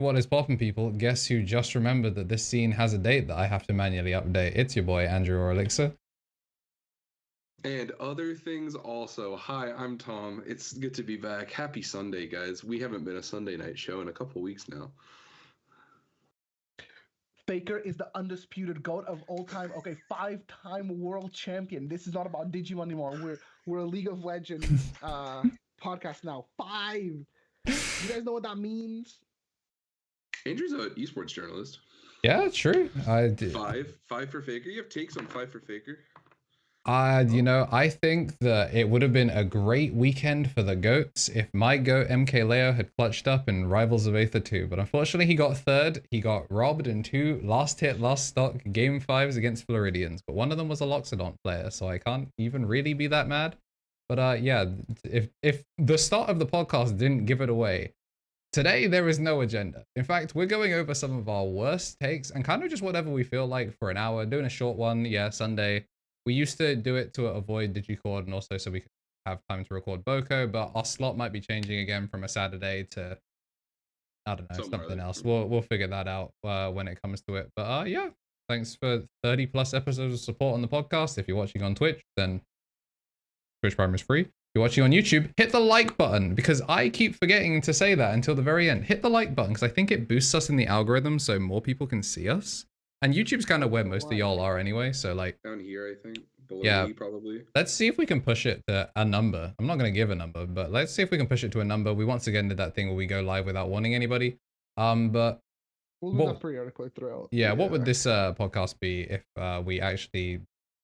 What is poppin', people? Guess who just remembered that this scene has a date that I have to manually update? It's your boy, KnTElixar. And other things also. Hi, I'm Tom. It's good to be back. Happy Sunday, guys. We haven't been a Sunday night show in a couple weeks now. Faker is the undisputed GOAT of all time. Okay, 5-time world champion. This is not about Digimon anymore. We're a League of Legends podcast now. 5. You guys know what that means? Andrew's an esports journalist. Yeah, true. I did. 5 for Faker. You have takes on 5 for Faker. You know, I think that it would have been a great weekend for the GOATs if my GOAT MKLeo had clutched up in Rivals of Aether 2, but unfortunately he got third. He got robbed in 2 last hit, last stock game 5s against Floridians, but one of them was a Loxodont player, so I can't even really be that mad. But yeah, if the start of the podcast didn't give it away, today there is no agenda. In fact, we're going over some of our worst takes and kind of just whatever we feel like for an hour, doing a short one. Yeah, Sunday. We used to do it to avoid Digicord and also so we could have time to record Boko, but our slot might be changing again from a Saturday to, I don't know, something else. We'll figure that out when it comes to it. But yeah, thanks for 30 plus episodes of support on the podcast. If you're watching on Twitch, then Twitch Prime is free. If you're watching on YouTube, hit the like button, because I keep forgetting to say that until the very end. Hit the like button, because I think it boosts us in the algorithm so more people can see us. And YouTube's kind of where most of y'all are anyway, so like... Down here, I think. Below yeah, me, probably. Let's see if we can push it to a number. I'm not going to give a number, but let's see if we can push it to a number. We once again did that thing where we go live without warning anybody. But... We'll do that periodically throughout. Yeah, what would this podcast be if we actually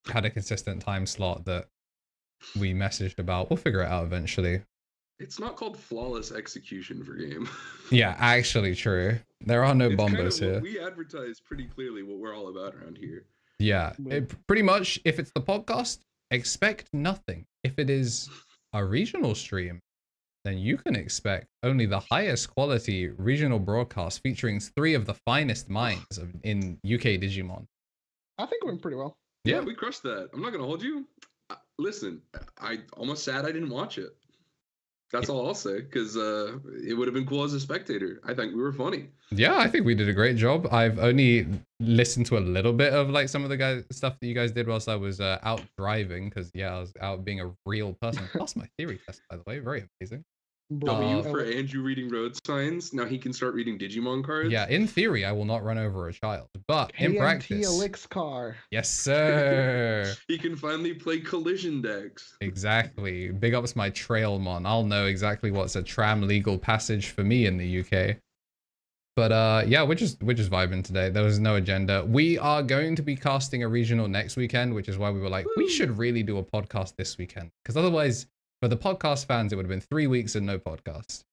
had a consistent time slot that we messaged about? We'll figure it out eventually. It's not called flawless execution for game. Yeah, actually true. There are no bombos here. We advertise pretty clearly what we're all about around here. Yeah, pretty much, if it's the podcast, expect nothing. If it is a regional stream, then you can expect only the highest quality regional broadcast featuring 3 of the finest minds in UK Digimon. I think it went pretty well. Yeah, we crushed that. I'm not going to hold you. Listen, I almost sad I didn't watch it. That's all I'll say, because it would have been cool as a spectator. I think we were funny. Yeah, I think we did a great job. I've only listened to a little bit of like some of the stuff that you guys did whilst I was out driving, because yeah, I was out being a real person. That's my theory test, by the way. Very amazing. W for Andrew reading road signs. Now he can start reading Digimon cards. Yeah, in theory, I will not run over a child, but in practice, KnTElixar. Yes, sir. He can finally play collision decks. Exactly. Big ups my Trailmon. I'll know exactly what's a tram legal passage for me in the UK. But yeah, we're just vibing today. There was no agenda. We are going to be casting a regional next weekend, which is why we were like, we should really do a podcast this weekend, because otherwise, for the podcast fans, it would have been 3 weeks and no podcast.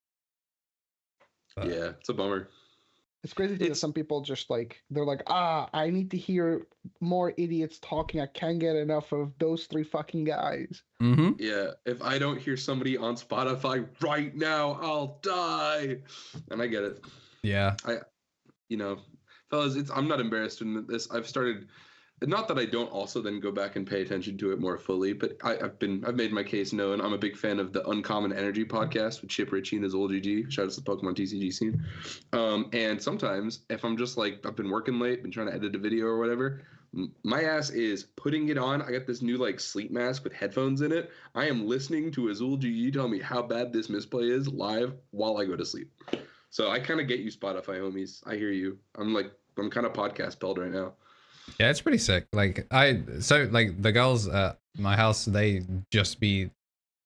But yeah, it's a bummer. It's crazy that some people just like, they're like, I need to hear more idiots talking. I can't get enough of those 3 fucking guys. Mm-hmm. Yeah, if I don't hear somebody on Spotify right now, I'll die. And I get it. Yeah. You know, fellas, I'm not embarrassed in this. I've started... Not that I don't also then go back and pay attention to it more fully, but I've made my case known. I'm a big fan of the Uncommon Energy podcast with Chip Ritchie and his old GG. Shout out to the Pokemon TCG scene. And sometimes if I'm just like, I've been working late, been trying to edit a video or whatever, my ass is putting it on. I got this new like sleep mask with headphones in it. I am listening to Azul GG tell me how bad this misplay is live while I go to sleep. So I kind of get you, Spotify homies. I hear you. I'm kind of podcast pelled right now. Yeah, it's pretty sick. Like the girls at my house, they just be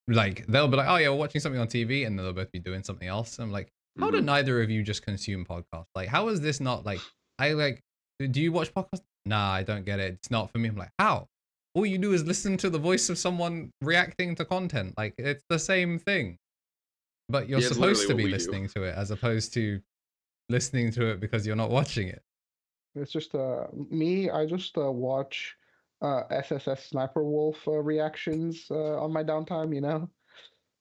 like, they'll be like, oh yeah, we're watching something on TV, and they'll both be doing something else. I'm like, how do neither of you just consume podcasts? Like, how is this not like, do you watch podcasts? Nah, I don't get it. It's not for me. I'm like, how? All you do is listen to the voice of someone reacting to content. Like, it's the same thing. But you're supposed to be listening to it as opposed to listening to it because you're not watching it. It's just me. I just watch SSS Sniper Wolf reactions on my downtime. You know,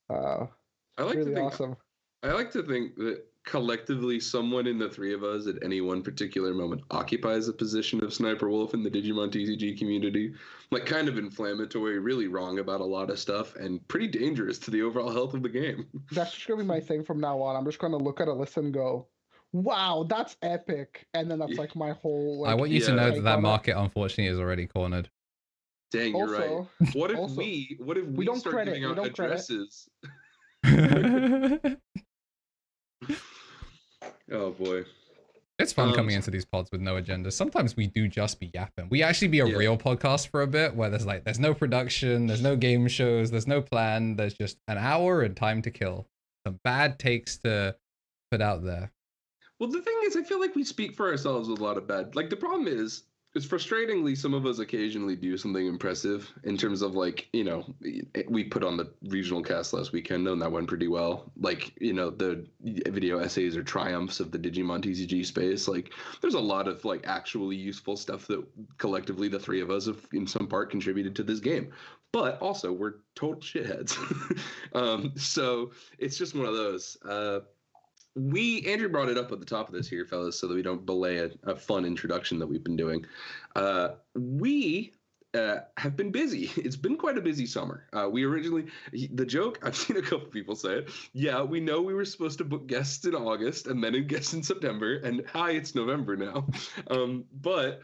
I like really awesome. I like to think that collectively, someone in the 3 of us at any one particular moment occupies a position of Sniper Wolf in the Digimon TCG community. Like, kind of inflammatory, really wrong about a lot of stuff, and pretty dangerous to the overall health of the game. That's just gonna be my thing from now on. I'm just gonna look at a list and go, wow, that's epic. And then that's Yeah. like my whole I like want you to Yeah. know that take that on it. market unfortunately is already cornered. Dang, you're right. Also, What if also, we don't start credit. giving We out don't credit. addresses? Oh boy. It's fun coming So- into these pods with no agenda. Sometimes we do just be yapping. We actually be a Yeah. real podcast for a bit where there's no production, there's no game shows, there's no plan, there's just an hour and time to kill. Some bad takes to put out there. Well, the thing is, I feel like we speak for ourselves with a lot of bad. Like the problem is, it's frustratingly some of us occasionally do something impressive in terms of like, you know, we put on the regional cast last weekend and that went pretty well. Like, you know, the video essays or triumphs of the Digimon TCG space. Like, there's a lot of like actually useful stuff that collectively the three of us have in some part contributed to this game. But also, we're total shitheads. So it's just one of those. Andrew brought it up at the top of this here, fellas, so that we don't belay a fun introduction that we've been doing. We have been busy. It's been quite a busy summer. The joke, I've seen a couple people say it. Yeah, we know we were supposed to book guests in August and then guests in September, and hi, it's November now. But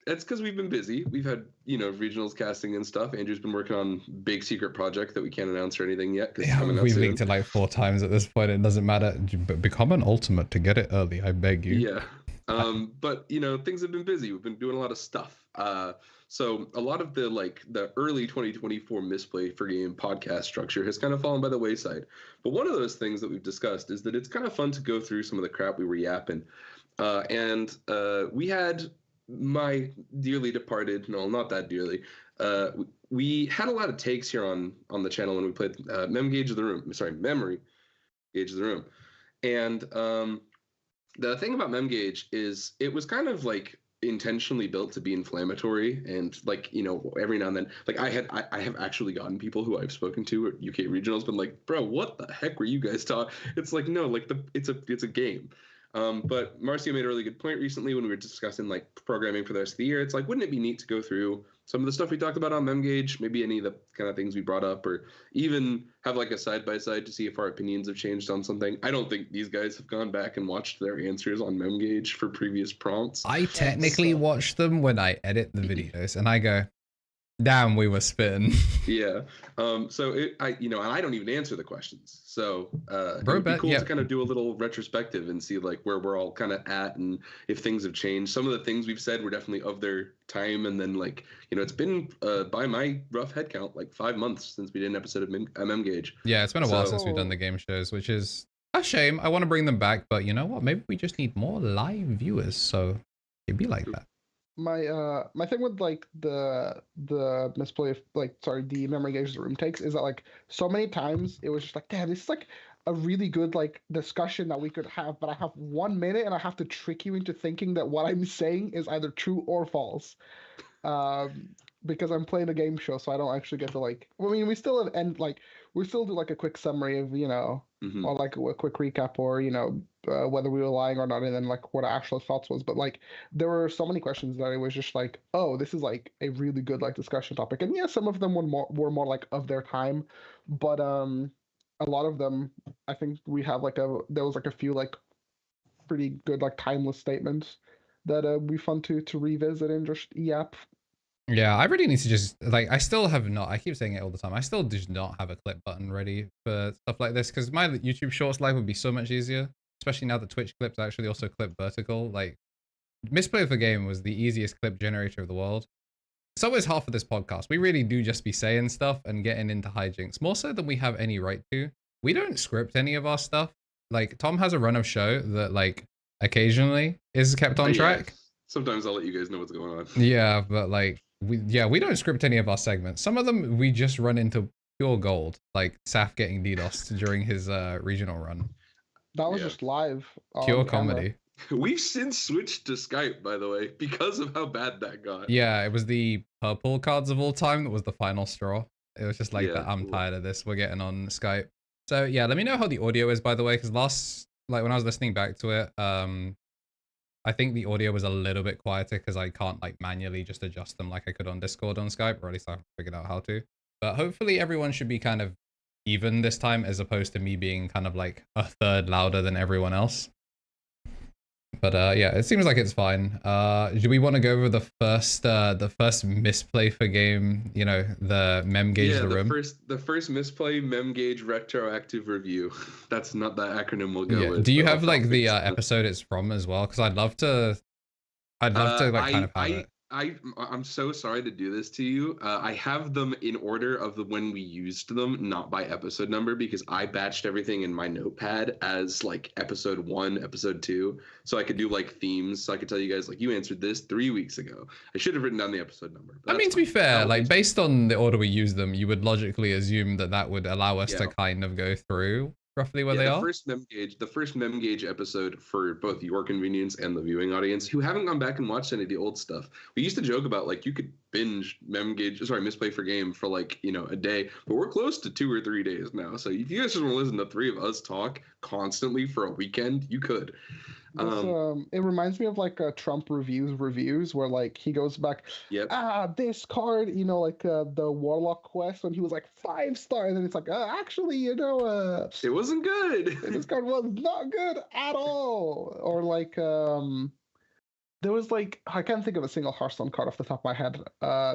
that's because we've been busy. We've had, you know, regionals casting and stuff. Andrew's been working on big secret project that we can't announce or anything yet because it's coming out We've soon. leaked it like 4 times at this point. It doesn't matter. But become an ultimate to get it early. I beg you. Yeah. But you know, things have been busy. We've been doing a lot of stuff. So a lot of the early 2024 Misplay for Game podcast structure has kind of fallen by the wayside. But one of those things that we've discussed is that it's kind of fun to go through some of the crap we were yapping. And we had my dearly departed, no, not that dearly. We had a lot of takes here on the channel when we played Memory Gauge of the Room. And the thing about MemGauge is it was kind of like intentionally built to be inflammatory, and like, you know, every now and then, like I have actually gotten people who I've spoken to at UK regionals been like, bro, what the heck were you guys talking? It's like, no, like it's a game. But Marcio made a really good point recently when we were discussing like programming for the rest of the year. It's like, wouldn't it be neat to go through some of the stuff we talked about on MemGauge, maybe any of the kind of things we brought up, or even have like a side-by-side to see if our opinions have changed on something. I don't think these guys have gone back and watched their answers on MemGauge for previous prompts. I technically watch them when I edit the videos and I go, damn, we were spitting. Yeah. So and I don't even answer the questions. So it Bro, would be cool yeah. to kind of do a little retrospective and see like where we're all kind of at and if things have changed. Some of the things we've said were definitely of their time, and then like, you know, it's been by my rough head count like 5 months since we did an episode of MemGauge. Yeah, it's been a while since we've done the game shows, which is a shame. I want to bring them back, but you know what? Maybe we just need more live viewers, so it'd be like that. My thing with like the Misplay, the Memory Gauge Room takes is that like so many times it was just like, damn, this is like a really good like discussion that we could have, but I have 1 minute and I have to trick you into thinking that what I'm saying is either true or false. Because I'm playing a game show, so I don't actually get to like. I mean, we still do like a quick summary of, you know, or like a quick recap, or you know, whether we were lying or not, and then like what our actual thoughts was. But like, there were so many questions that it was just like, oh, this is like a really good like discussion topic, and yeah, some of them were more like of their time, but a lot of them, I think we have there was like a few like pretty good like timeless statements that we fun to revisit and just yap. Yeah, I really need to just like, I still have not, I keep saying it all the time, I still do not have a clip button ready for stuff like this, because my YouTube Shorts live would be so much easier, especially now that Twitch clips actually also clip vertical. Like, Misplay of the Game was the easiest clip generator of the world. So is half of this podcast. We really do just be saying stuff and getting into hijinks, more so than we have any right to. We don't script any of our stuff. Like, Tom has a run of show that like occasionally is kept on track. Yeah. Sometimes I'll let you guys know what's going on. Yeah, but like, we don't script any of our segments. Some of them we just run into pure gold, like Saf getting DDoSed during his regional run. That was just live. Pure camera. comedy. We've since switched to Skype, by the way, because of how bad that got. Yeah, it was the purple cards of all time that was the final straw. It was just like that. I'm tired of this. We're getting on Skype. So yeah, let me know how the audio is, by the way, because when I was listening back to it, I think the audio was a little bit quieter because I can't like manually just adjust them like I could on Discord on Skype, or at least I figured out how to. But hopefully everyone should be kind of even this time, as opposed to me being kind of like a third louder than everyone else. But yeah, it seems like it's fine. Do we want to go over the first misplay for game? You know, the mem gauge Yeah, the room. the first misplay mem gauge retroactive review. That's not the acronym we'll go Yeah. with. Do you but have like the topics. episode it's from as well? Because I'd love to. I'd love to like kind of have it. I'm so sorry to do this to you. I have them in order of the when we used them, not by episode number, because I batched everything in my notepad as like episode 1, episode 2, so I could do like themes. So I could tell you guys like you answered this 3 weeks ago. I should have written down the episode number. I mean, to be fair, like based on the order we use them, you would logically assume that that would allow us to kind of go through roughly where they are. The first mem gauge episode for both your convenience and the viewing audience who haven't gone back and watched any of the old stuff. We used to joke about like you could binge misplay for game for like, you know, a day, but we're close to 2 or 3 days now. So if you guys just want to listen to 3 of us talk constantly for a weekend, you could. It reminds me of like Trump reviews where like he goes back, this card, you know, like the Warlock quest when he was like 5-star, and then it's like, actually, you know, it wasn't good. This card was not good at all. Or like there was like, I can't think of a single Hearthstone card off the top of my head.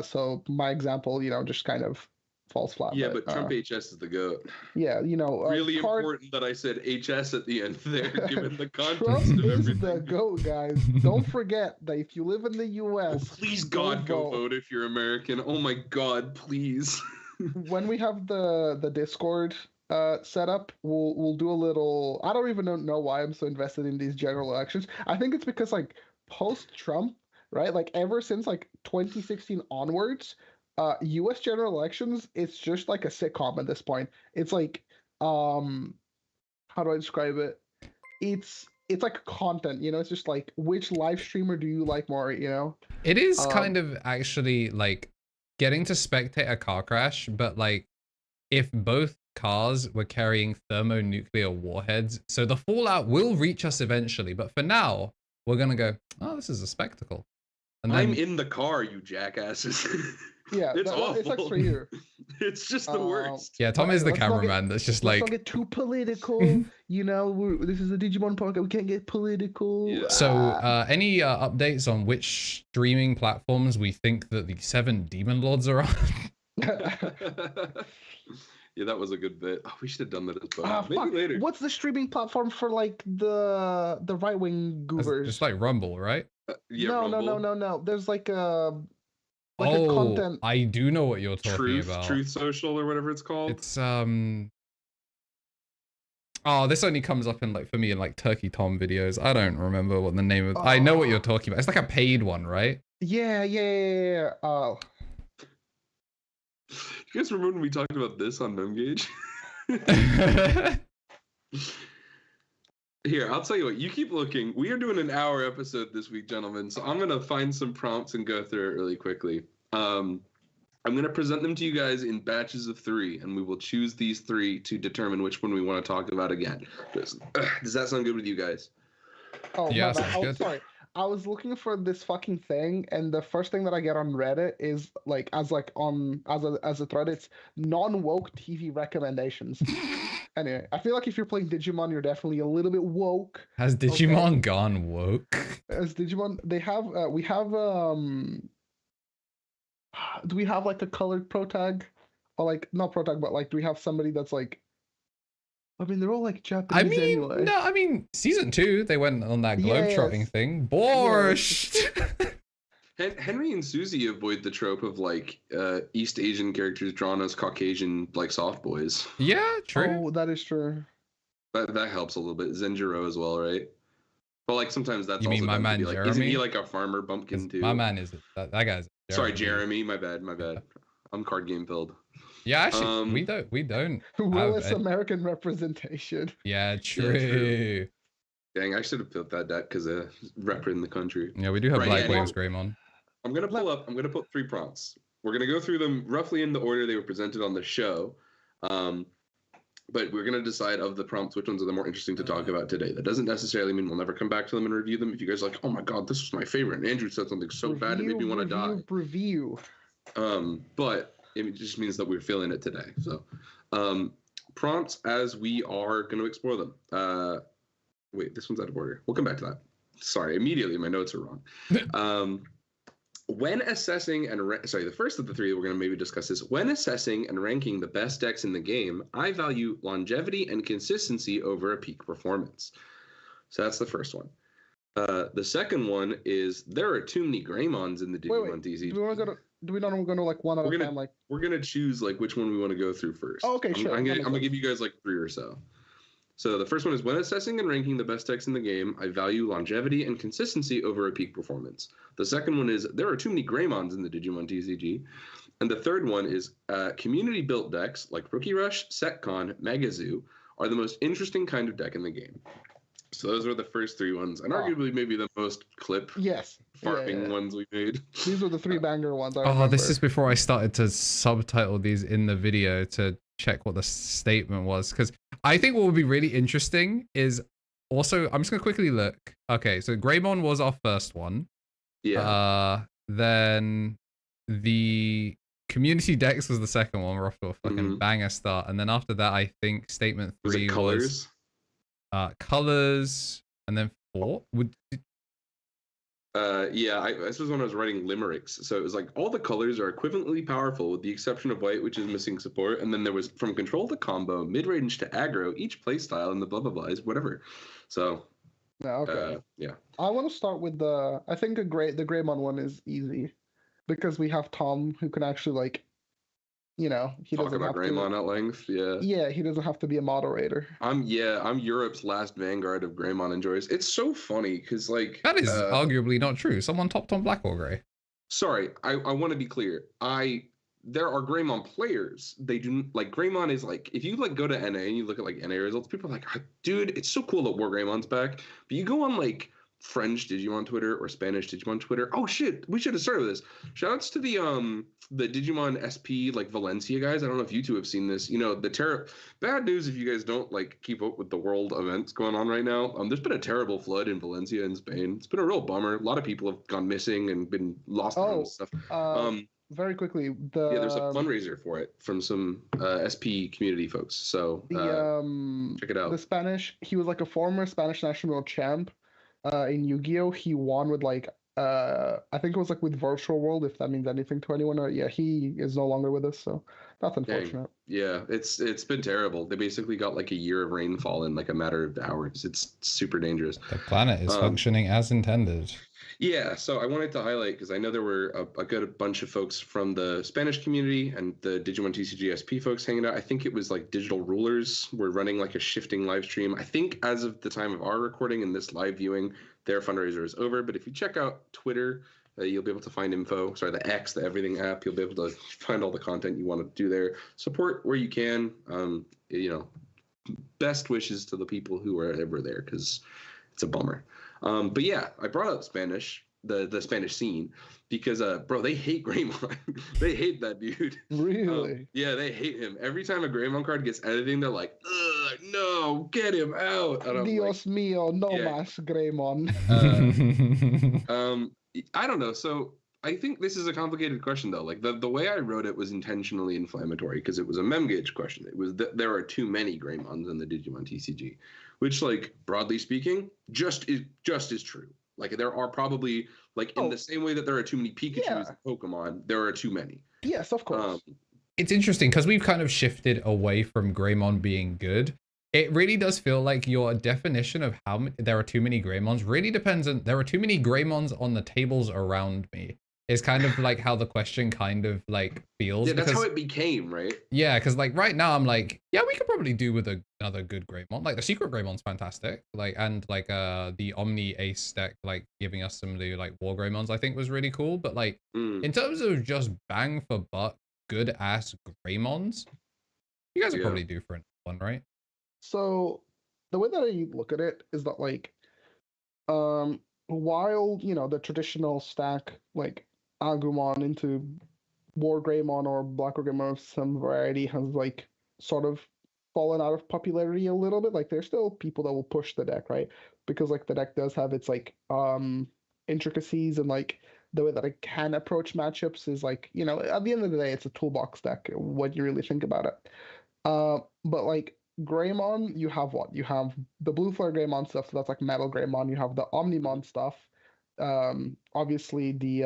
So my example, you know, just kind of falls flat. Yeah, but Trump HS is the GOAT. Yeah, you know, really important that I said HS at the end there, given the context Trump of is everything. the GOAT, guys. Don't forget that if you live in the U.S., please God, go vote if you're American. Oh my God, please. When we have the Discord set up, we'll do a little. I don't even know why I'm so invested in these general elections. I think it's because like post-Trump, right? Like ever since like 2016 onwards. U.S. general elections, it's just like a sitcom at this point. It's like, how do I describe it? It's like content, you know. It's just like which live streamer do you like more, you know? It is kind of actually like getting to spectate a car crash, but like if both cars were carrying thermonuclear warheads, so the fallout will reach us eventually. But for now, we're gonna go, oh, this is a spectacle. And then, I'm in the car, you jackasses. Yeah, it's awful. It sucks for you. It's just the worst. Yeah, Tom is the cameraman. That's just like. Let's not get too political. You know, this is a Digimon podcast. We can't get political. Yeah. So, any updates on which streaming platforms we think that the 7 Demon Lords are on? Yeah, that was a good bit. Oh, we should have done that as well. Maybe later. What's the streaming platform for like the right-wing goobers? It's like Rumble, right? Yeah, no, Rumble. no. There's like a. Like a content... I do know what you're talking about. Truth Social or whatever it's called. It's Oh, this only comes up in like for me in like Turkey Tom videos. I don't remember what the name of. I know what you're talking about. It's like a paid one, right? Yeah. Oh. You guys remember when we talked about this on MemGauge? Here, I'll tell you what. You keep looking. We are doing an hour episode this week, gentlemen. So I'm gonna find some prompts and go through it really quickly. I'm gonna present them to you guys in batches of 3, and we will choose these 3 to determine which one we want to talk about again. Does that sound good with you guys? Oh yeah, sorry. I was looking for this fucking thing, and the first thing that I get on Reddit is like as a thread, it's non-woke TV recommendations. Anyway, I feel like if you're playing Digimon, you're definitely a little bit woke. Has Digimon gone woke? As Digimon, they have we have do we have like a colored protag, or like not protag, but like do we have somebody that's like? I mean, they're all like Japanese anyway. No, I mean, season 2, they went on that globetrotting thing. Borscht! Yes. Henry and Susie avoid the trope of like East Asian characters drawn as Caucasian like soft boys. Yeah, true. Oh, that is true. That helps a little bit. Zenjiro as well, right? But like sometimes that's you also mean my man like, Jeremy? Isn't he like a farmer bumpkin too? My man is that guy's. Jeremy. Sorry, Jeremy. My bad. I'm card game filled. Yeah, actually, we don't. Willis American representation. Yeah, true. Yeah, true. Dang, I should have built that deck because rep in the country. Yeah, we do have Black Waves Greymon. I'm gonna put 3 prompts. We're gonna go through them roughly in the order they were presented on the show. But we're gonna decide of the prompts which ones are the more interesting to talk about today. That doesn't necessarily mean we'll never come back to them and review them. If you guys are like, oh my god, this was my favorite, and Andrew said something so bad it made me want to die. Review. But it just means that we're feeling it today. So, prompts as we are going to explore them. Wait, this one's out of order. We'll come back to that. sorry, immediately my notes are wrong. When assessing and the first of the three we're going to maybe discuss is when assessing and ranking the best decks in the game, I value longevity and consistency over a peak performance. So that's the first one. The second one is there are too many Greymons in the Digimon TCG. Do we want to go to? Do we not want to go to like one at a time? Like we're gonna choose like which one we want to go through first. Oh, okay, sure. I'm gonna give you guys like 3 or so. So the first one is when assessing and ranking the best decks in the game, I value longevity and consistency over a peak performance. The second one is there are too many Greymons in the Digimon TCG. And the third one is community-built decks like Rookie Rush, Setcon, Magazoo are the most interesting kind of deck in the game. So those were the first 3 ones, and arguably maybe the most farming ones we made. These were the 3 banger ones. This is before I started to subtitle these in the video to check what the statement was, because I think what would be really interesting is also, I'm just gonna quickly look. Okay, so Greymon was our first one. Yeah. Then the community decks was the second one. We're off to a fucking banger start, and then after that, I think statement 3 was colors, and then 4 would. This was when I was writing limericks. So it was like all the colors are equivalently powerful with the exception of white, which is missing support. And then there was from control to combo, mid-range to aggro, each playstyle, and the blah blah blah is whatever. So I want to start with I think the Greymon one is easy because we have Tom who can actually like, he talk doesn't about have Greymon to, at length. Yeah, he doesn't have to be a moderator. I'm Europe's last vanguard of Greymon enjoyers. It's so funny because like that is arguably not true. Someone topped on Black or Gray. Sorry, I want to be clear. There are Greymon players. They do like Greymon is like if you like go to NA and you look at like NA results, people are like, dude, it's so cool that War Greymon's back. But you go on like French Digimon Twitter or Spanish Digimon Twitter. Oh shit, we should have started with this. Shoutouts to the Digimon SP like Valencia guys. I don't know if you two have seen this. Bad news if you guys don't like keep up with the world events going on right now. There's been a terrible flood in Valencia in Spain. It's been a real bummer. A lot of people have gone missing and been lost and stuff. Very quickly, there's a fundraiser for it from some SP community folks. So check it out. The Spanish, he was like a former Spanish national champ in Yu-Gi-Oh. He won with like I think it was like with Virtual World, if that means anything to anyone. He is no longer with us, so that's unfortunate. Yeah, it's been terrible. They basically got like a year of rainfall in like a matter of hours. It's super dangerous. The planet is functioning as intended. Yeah, so I wanted to highlight because I know there were a good bunch of folks from the Spanish community and the Digimon TCG SP folks hanging out. I think it was like Digital Rulers were running like a shifting live stream. I think as of the time of our recording and this live viewing, their fundraiser is over. But if you check out Twitter, you'll be able to find info. Sorry, the X, the Everything app. You'll be able to find all the content you want to do there. Support where you can. Best wishes to the people who are ever there because it's a bummer. But yeah, I brought up Spanish, the Spanish scene, because bro, they hate Greymon. They hate that dude. Really? Yeah, they hate him. Every time a Greymon card gets editing, they're like, ugh, no, get him out. And Dios mío, no más Greymon. I don't know. So I think this is a complicated question though. Like the way I wrote it was intentionally inflammatory because it was a mem gauge question. It was that there are too many Greymons in the Digimon TCG, which, like, broadly speaking, just is true. Like there are probably in the same way that there are too many Pikachus in Pokemon, there are too many. Yes, of course. It's interesting because we've kind of shifted away from Greymon being good. It really does feel like your definition of how there are too many Greymons really depends on there are too many Greymons on the tables around me. Is kind of like how the question kind of like feels. Yeah, that's how it became, right? Yeah, because like right now I'm like, yeah, we could probably do with another good Greymon. Like the Secret Greymon's fantastic. Like and like the Omni Ace deck, like giving us some of the like War Greymons, I think was really cool. But like in terms of just bang for buck, good ass Greymons, you guys are probably due for one, right? So the way that I look at it is that like, while the traditional stack like Agumon into War Greymon or Black Greymon of some variety has like sort of fallen out of popularity a little bit. Like there's still people that will push the deck, right? Because like the deck does have its like intricacies and like the way that it can approach matchups is like, at the end of the day, it's a toolbox deck when you really think about it. But like Greymon, you have what? You have the Blue Flare Greymon stuff, so that's like Metal Greymon. You have the Omnimon stuff. Obviously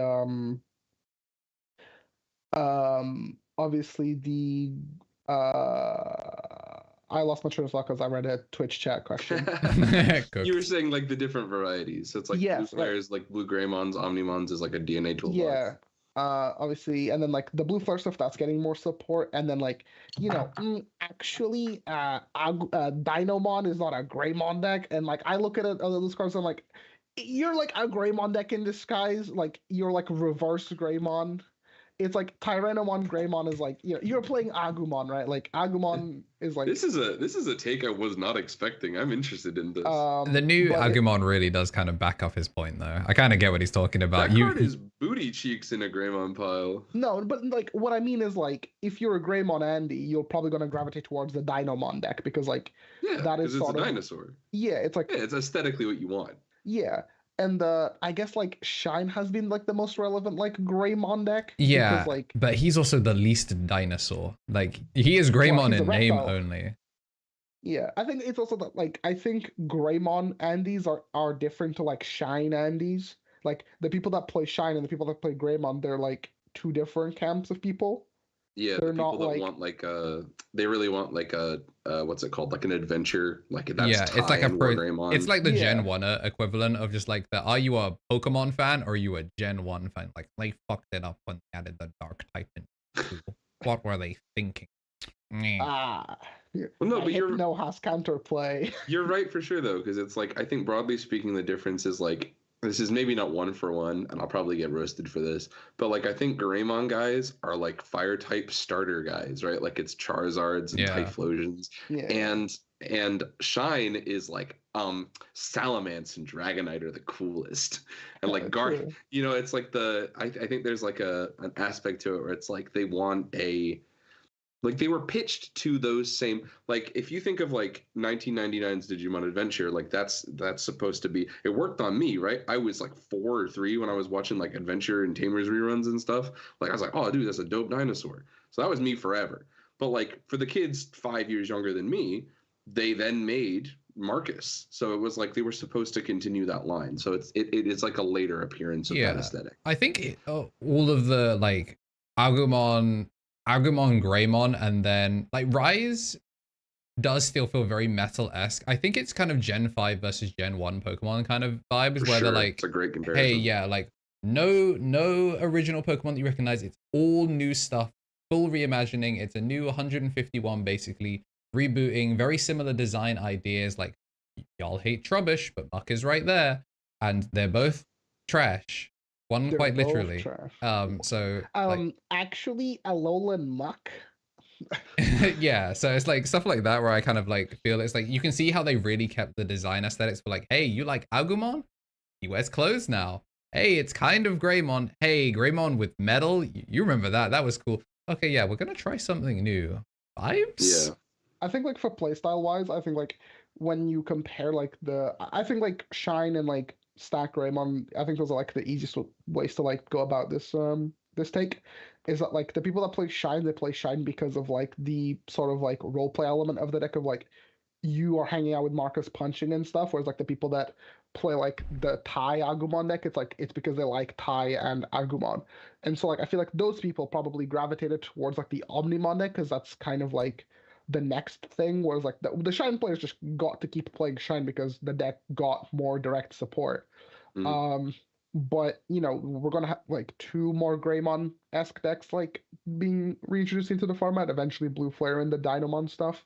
obviously the I lost my train of thought because I read a Twitch chat question. You were Cooked. saying like the different varieties. So it's like Blue Yes, like Flares, like Blue Greymons, Omnimons is like a DNA toolbox. yeah. Obviously, and then like the Blue Flare stuff that's getting more support, and then like actually, Dinomon is not a Greymon deck, and like I look at it, those cards, I'm like, you're like a Greymon deck in disguise, like you're like reverse Greymon. It's like Tyrannomon Greymon is like you're playing Agumon, right? Like Agumon is like This is a take I was not expecting. I'm interested in this. The new but Agumon really does kind of back off his point, though. I kind of get what he's talking about. That card is booty cheeks in a Greymon pile. no, but like what I mean is like if you're a Greymon Andy, you're probably gonna gravitate towards the Dinomon deck because like Yeah, that is because it's a sort of dinosaur. yeah, it's like Yeah, it's aesthetically what you want. yeah. And I guess like Shine has been like the most relevant like Greymon deck. Yeah, Because, like but he's also the least dinosaur. Like, he is Well, Greymon he's a in name reptile. only. yeah, I think it's also that like I think Greymon Andes are different to like Shine Andes. Like the people that play Shine and the people that play Greymon, they're like two different camps of people. Yeah, They're the people not that like want like they really want like a what's it called? Like an adventure. Like that's Yeah, it's like Ty a and War Greymon. it's like the Yeah. Gen 1 equivalent of just like the, are you a Pokemon fan or are you a Gen 1 fan? Like, they fucked it up when they added the dark type in. What were they thinking? Meh. Yeah. Well, no, My but Hypno has counterplay. you're right for sure though, because it's like I think broadly speaking, the difference is like this is maybe not one for one, and I'll probably get roasted for this, but like I think Greymon guys are like fire type starter guys, right? Like it's Charizards and Yeah. Typhlosions, Yeah. and Shine is like Salamence and Dragonite are the coolest, and like Garth, True. you know, it's like I think there's like an aspect to it where it's like they want a like they were pitched to those same like if you think of like 1999's Digimon Adventure, like that's supposed to be it worked on me, right? I was like 4 or 3 when I was watching like Adventure and Tamers reruns and stuff. Like I was like, oh dude, that's a dope dinosaur. So that was me forever. But like for the kids 5 years younger than me, they then made Marcus. So it was like they were supposed to continue that line. So it's like a later appearance of that aesthetic. I think all of the like Agumon, Greymon, and then like Rise does still feel very metal-esque. I think it's kind of Gen 5 versus Gen 1 Pokemon kind of vibes, where they're like, it's a great comparison. hey, yeah, like no original Pokemon that you recognize. It's all new stuff, full reimagining. It's a new 151 basically, rebooting, very similar design ideas. Like, y'all hate Trubbish, but Muck is right there. And they're both trash. One They're quite both literally. trash. So like, Actually, Alolan Muck. yeah, so it's like stuff like that where I kind of like feel it's like you can see how they really kept the design aesthetics for like, hey, you like Agumon? He wears clothes now. Hey, it's kind of Greymon. Hey, Greymon with metal. You remember that? That was cool. Okay, yeah, we're gonna try something new. Vibes? Yeah. I think like for playstyle wise, I think like when you compare like I think like Shine and like Stack Greymon, I think those are like the easiest ways to like go about this take. Is that like the people that play Shine, they play Shine because of like the sort of like roleplay element of the deck of like you are hanging out with Marcus punching and stuff, whereas like the people that play like the Tai Agumon deck, it's because they like Tai and Agumon. And so like I feel like those people probably gravitated towards like the Omnimon deck because that's kind of like the next thing, whereas like the Shine players just got to keep playing Shine because the deck got more direct support. But we're gonna have like 2 more Greymon-esque decks like being reintroduced into the format, eventually Blue Flare and the Dinomon stuff.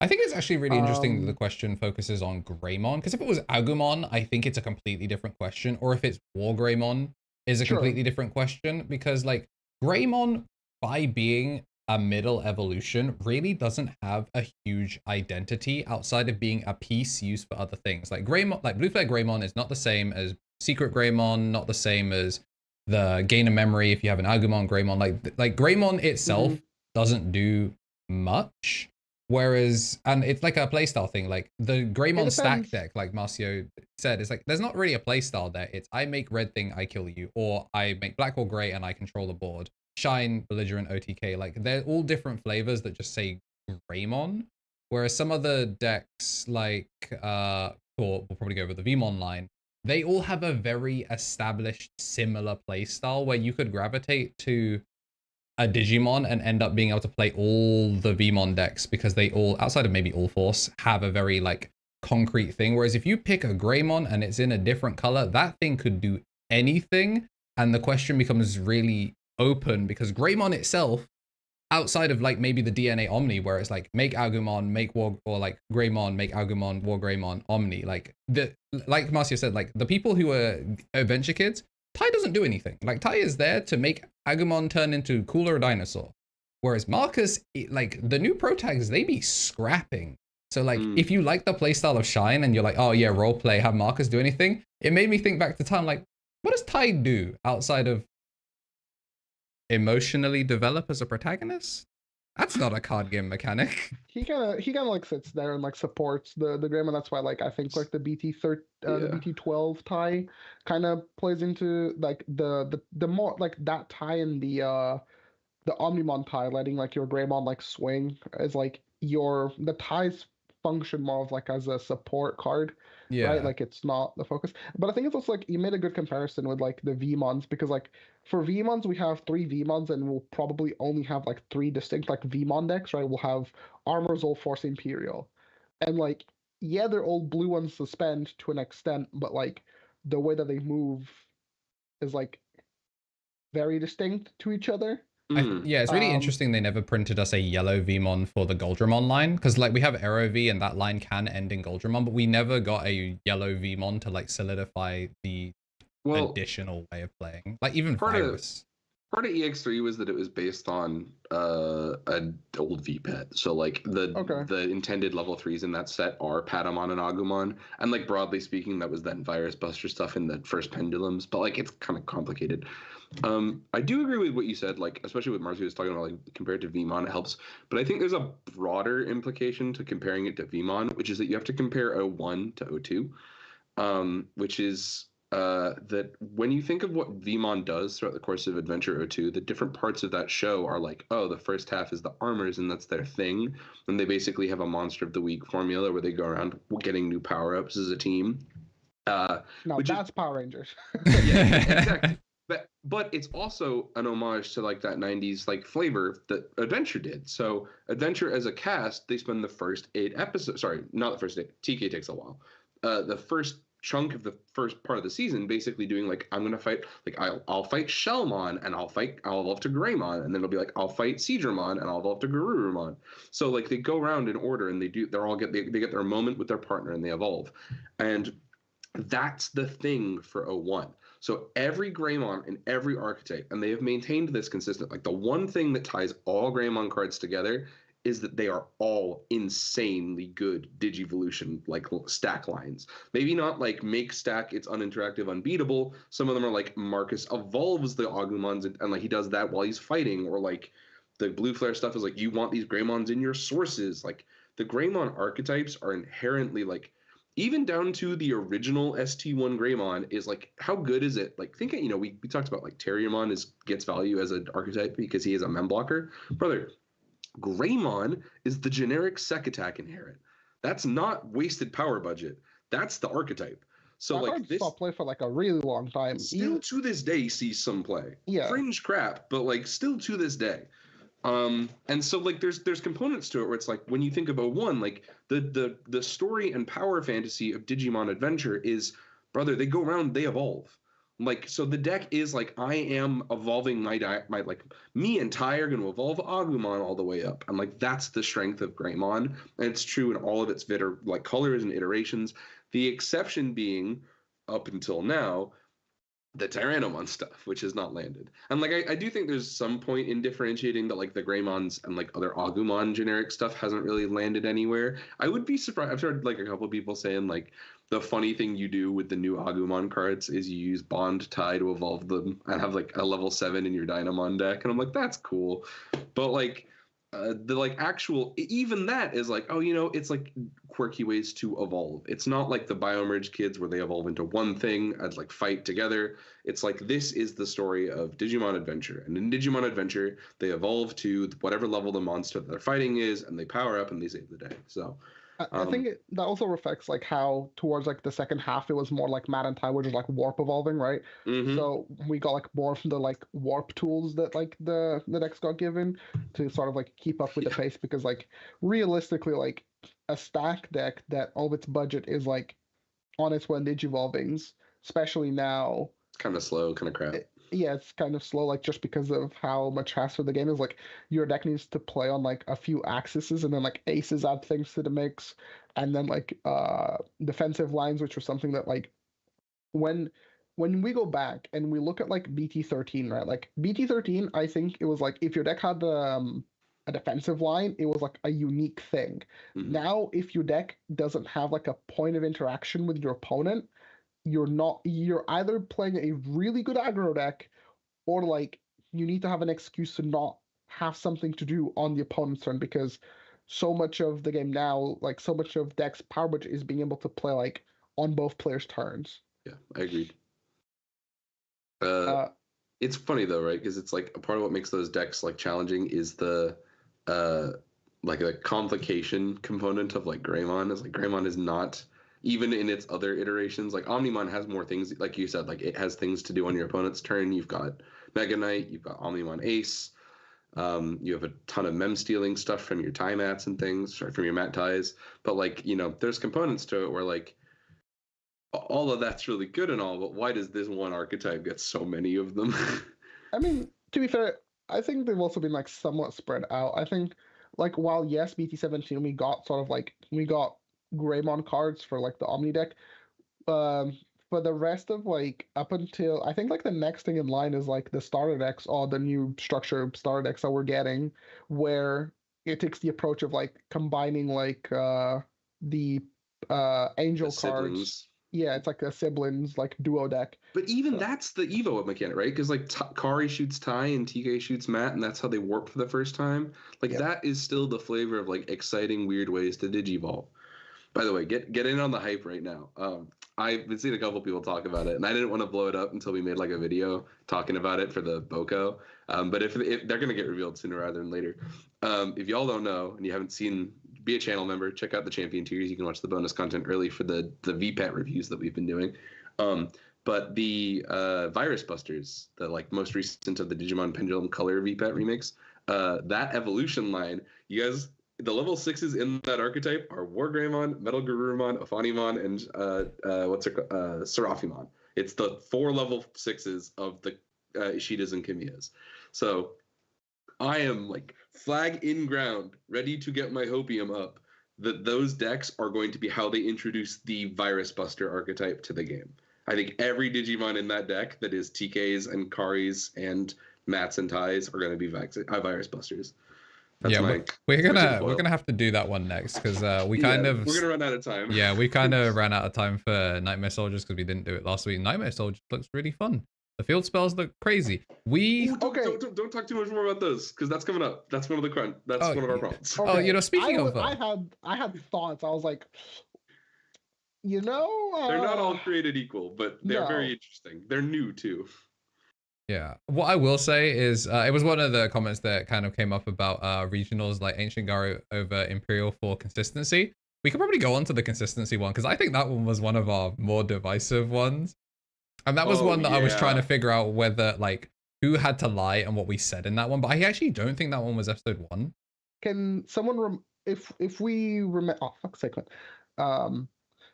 I think it's actually really interesting that the question focuses on Greymon, because if it was Agumon, I think it's a completely different question, or if it's War Greymon is a completely different question, because like Greymon, by being a middle evolution, really doesn't have a huge identity outside of being a piece used for other things. Like Greymon, like Blue Flare Greymon is not the same as Secret Greymon, not the same as the gain of memory if you have an Agumon Greymon. Like Greymon itself doesn't do much. Whereas, and it's like a playstyle thing, like the Greymon stack deck, like Marcio said, it's like, there's not really a playstyle there. It's, I make red thing, I kill you, or I make black or gray and I control the board. Shine, Belligerent, OTK, like they're all different flavors that just say Greymon. Whereas some other decks, like we'll probably go over the Vmon line, they all have a very established similar playstyle where you could gravitate to a Digimon and end up being able to play all the Vmon decks because they all, outside of maybe All Force, have a very like concrete thing. Whereas if you pick a Greymon and it's in a different color, that thing could do anything. And the question becomes really open because Greymon itself, outside of like maybe the DNA Omni, where it's like make Agumon, make War, or like Greymon, make Agumon, War Greymon, Omni. Like Marcia said, like the people who are adventure kids, Tai doesn't do anything. Like Tai is there to make Agumon turn into cooler dinosaur. Whereas Marcus, like the new pro tags, they be scrapping. So like if you like the playstyle of Shine and you're like, oh yeah, roleplay, have Marcus do anything, it made me think back to time like, what does Tai do outside of emotionally develop as a protagonist? That's not a card game mechanic. He kind of like sits there and like supports the Greymon. That's why like I think like the the BT12 tie kind of plays into like the more like that tie and the Omnimon tie, letting like your Greymon like swing is like the ties function more of like as a support card, right? Like it's not the focus. But I think it's also like you made a good comparison with like the Vmons because like for Vmons we have 3 Vmons and we'll probably only have like 3 distinct like Vmon decks, right? We'll have Armor's All Force Imperial, and like yeah, they're all blue ones suspend to an extent, but like the way that they move is like very distinct to each other. Yeah, it's really interesting they never printed us a yellow Vmon for the Goldramon line, because like we have Aero V and that line can end in Goldramon, but we never got a yellow Vmon to like solidify the additional way of playing. Like even Virus. Part of EX3 was that it was based on an old VPET. So like the intended level 3s in that set are Patamon and Agumon. And like broadly speaking, that was then Virus Buster stuff in the first Pendulums. But like it's kind of complicated. I do agree with what you said, like especially what Marcy was talking about, like compared to Vmon, it helps. But I think there's a broader implication to comparing it to Vmon, which is that you have to compare 01 to 02, which is that when you think of what Vmon does throughout the course of Adventure 02, the different parts of that show are like, oh, the first half is the armors and that's their thing. And they basically have a Monster of the Week formula where they go around getting new power-ups as a team. No, that's Power Rangers. Yeah, exactly. But it's also an homage to like that 90s like flavor that Adventure did. So Adventure as a cast, they spend the first 8 episodes, sorry, not the first 8, TK takes a while. The first chunk of the first part of the season basically doing like, I'm gonna fight, like I'll fight Shellmon and I'll evolve to Greymon, and then it'll be like I'll fight Seedramon and I'll evolve to Garurumon. So like they go around in order and they get their moment with their partner and they evolve. And that's the thing for 01. So every Greymon in every archetype, and they have maintained this consistent, like the one thing that ties all Greymon cards together is that they are all insanely good Digivolution like stack lines. Maybe not like make stack it's uninteractive unbeatable. Some of them are like Marcus evolves the Agumons and like he does that while he's fighting, or like the Blue Flare stuff is like you want these Greymons in your sources. Like the Greymon archetypes are inherently like, even down to the original ST1 Greymon is like, how good is it? Like, think, you know, we talked about like Terriermon gets value as an archetype because he is a mem blocker. Brother, Greymon is the generic sec attack inherit. That's not wasted power budget. That's the archetype. So that like this saw play for like a really long time. Still to this day sees some play. Yeah. Fringe crap, but like still to this day. And so like there's components to it where it's like when you think about one, like the story and power fantasy of Digimon Adventure is, brother, they go around, they evolve. Like, so the deck is like, I am evolving my like me and Tai are going to evolve Agumon all the way up. And like, that's the strength of Greymon. And it's true in all of its like colors and iterations. The exception being, up until now, the Tyrannomon stuff, which has not landed. And like, I do think there's some point in differentiating that like the Greymons and like other Agumon generic stuff hasn't really landed anywhere. I would be surprised. I've heard like a couple of people saying like, the funny thing you do with the new Agumon cards is you use Bond Tie to evolve them and have like a level 7 in your Dynamon deck. And I'm like, that's cool. But like, the like actual even that is like, oh, it's like quirky ways to evolve. It's not like the Biomerge kids where they evolve into one thing and like fight together. It's like this is the story of Digimon Adventure, and in Digimon Adventure they evolve to whatever level the monster that they're fighting is, and they power up and they save the day. So I think that also reflects like how towards like the second half it was more like Mad and Tai, which is like warp evolving, right? So we got like more from the like warp tools that like the decks got given to sort of like keep up with the pace, because like realistically like a stack deck that all of its budget is like on its way in Digivolvings, especially now. It's kind of slow, kind of crap. Yeah, it's kind of slow, like just because of how much faster the game is. Like your deck needs to play on like a few axes, and then like aces add things to the mix, and then like defensive lines, which was something that like when we go back and we look at like BT13, right? Like BT13, I think it was like if your deck had a defensive line, it was like a unique thing. Now, if your deck doesn't have like a point of interaction with your opponent, you're either playing a really good aggro deck, or like you need to have an excuse to not have something to do on the opponent's turn, because so much of the game now, like so much of deck's power budget is being able to play like on both players' turns. Yeah, I agreed. It's funny though, right? Because it's like a part of what makes those decks like challenging is the like a complication component of like Greymon. Is like Greymon is not, even in its other iterations, like Omnimon has more things, like you said, like it has things to do on your opponent's turn. You've got Mega Knight, you've got Omnimon Ace, you have a ton of mem stealing stuff from your tie mats and things, or from your mat ties. But like, there's components to it where like all of that's really good and all, but why does this one archetype get so many of them? I mean, to be fair, I think they've also been like somewhat spread out. I think like while yes, BT17 we got Greymon cards for like the Omni deck. For the rest of like up until I think like the next thing in line is like the starter decks, or the new structure starter decks that we're getting, where it takes the approach of like combining like the angel The cards. siblings. Yeah, it's like a siblings like duo deck. But even that's the Evo mechanic, right? Because like Kari shoots Tai and TK shoots Matt, and that's how they warp for the first time. Like that is still the flavor of like exciting, weird ways to Digivolve. By the way, get in on the hype right now. I've been seeing a couple people talk about it, and I didn't want to blow it up until we made like a video talking about it for the Boko. But if they're gonna get revealed sooner rather than later, if y'all don't know and you haven't seen, be a channel member, check out the Champion tiers. You can watch the bonus content early for the VPET reviews that we've been doing. But the Virus Busters, the like most recent of the Digimon Pendulum Color VPET remix, that evolution line, you guys. The level 6s in that archetype are War Greymon, Metal Garurumon, Ophanimon, and Seraphimon. It's the 4 level 6s of the Ishidas and Kimiyas. So I am like flag in ground, ready to get my Hopium up, that those decks are going to be how they introduce the Virus Buster archetype to the game. I think every Digimon in that deck that is TKs and Karis and Mats and Ties are going to be Virus Busters. That's we're gonna have to do that one next, because we're gonna run out of time. Yeah, we kind of ran out of time for Nightmare Soldiers because we didn't do it last week. Nightmare Soldiers looks really fun. The field spells look crazy. Don't talk too much more about those, because that's coming up. That's one of the That's one of our problems. Okay. Speaking of, I had thoughts. I was like, they're not all created equal, but they're very interesting. They're new too. Yeah, what I will say is it was one of the comments that kind of came up about regionals like Ancient Garo over Imperial for consistency. We could probably go on to the consistency one, because I think that one was one of our more divisive ones. And that was one that I was trying to figure out whether like who had to lie and what we said in that one. But I actually don't think that one was episode 1. Can someone if we remember? Oh, fuck's sake, man.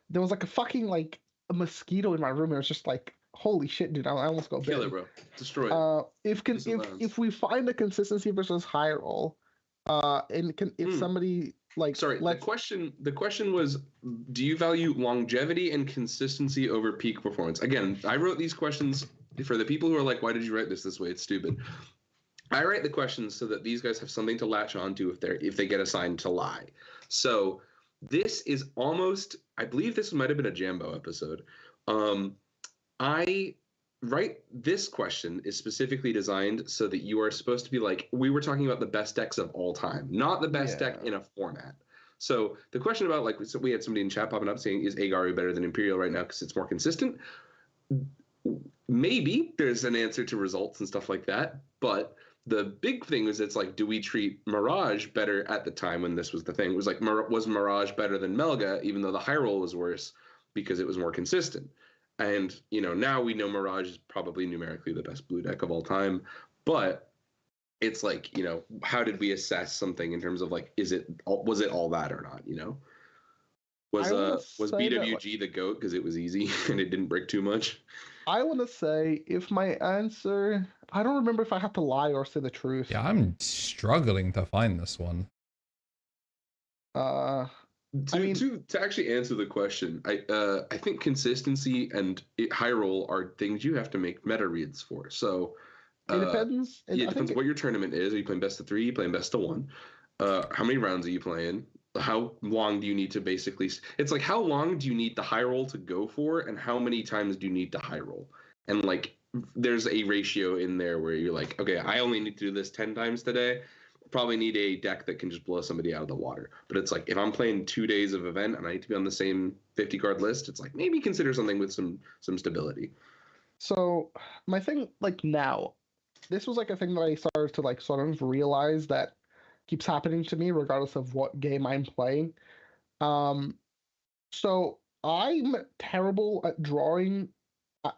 There was like a fucking like a mosquito in my room. It was just like, holy shit, dude! I almost got bit. Kill it, bro. Destroy it. If we find a consistency versus high roll, if somebody like, the question was, do you value longevity and consistency over peak performance? Again, I wrote these questions for the people who are like, why did you write this way? It's stupid. I write the questions so that these guys have something to latch onto if they get assigned to lie. So this is almost, I believe this might have been a Jambo episode. I right, this question is specifically designed so that you are supposed to be like, we were talking about the best decks of all time, not the best deck Yeah. in a format. So the question about, like, so we had somebody in chat popping up saying, is Agaru better than Imperial right now because it's more consistent? Maybe there's an answer to results and stuff like that, but the big thing is, it's like, do we treat Mirage better at the time when this was the thing? It was like, was Mirage better than Melga, even though the high roll was worse because it was more consistent? And, now we know Mirage is probably numerically the best blue deck of all time, but it's like, how did we assess something in terms of, like, was it all that or not? Was I wanna was say that, like, BWG the GOAT because it was easy and it didn't break too much? I want to say if my answer, I don't remember if I had to lie or say the truth. Yeah, I'm struggling to find this one. I mean, To actually answer the question, I think consistency and high roll are things you have to make meta reads for. So it depends. yeah, it depends what your tournament is. Are you playing best of 3? Are you playing best of 1? How many rounds are you playing? How long do you need to basically? It's like, how long do you need the high roll to go for, and how many times do you need to high roll? And, like, there's a ratio in there where you're like, okay, I only need to do this 10 times today. Probably need a deck that can just blow somebody out of the water. But it's like, if I'm playing 2 days of event and I need to be on the same 50 card list, it's like, maybe consider something with some stability. So my thing, like, now, this was like a thing that I started to, like, sort of realize that keeps happening to me regardless of what game I'm playing. So I'm terrible at drawing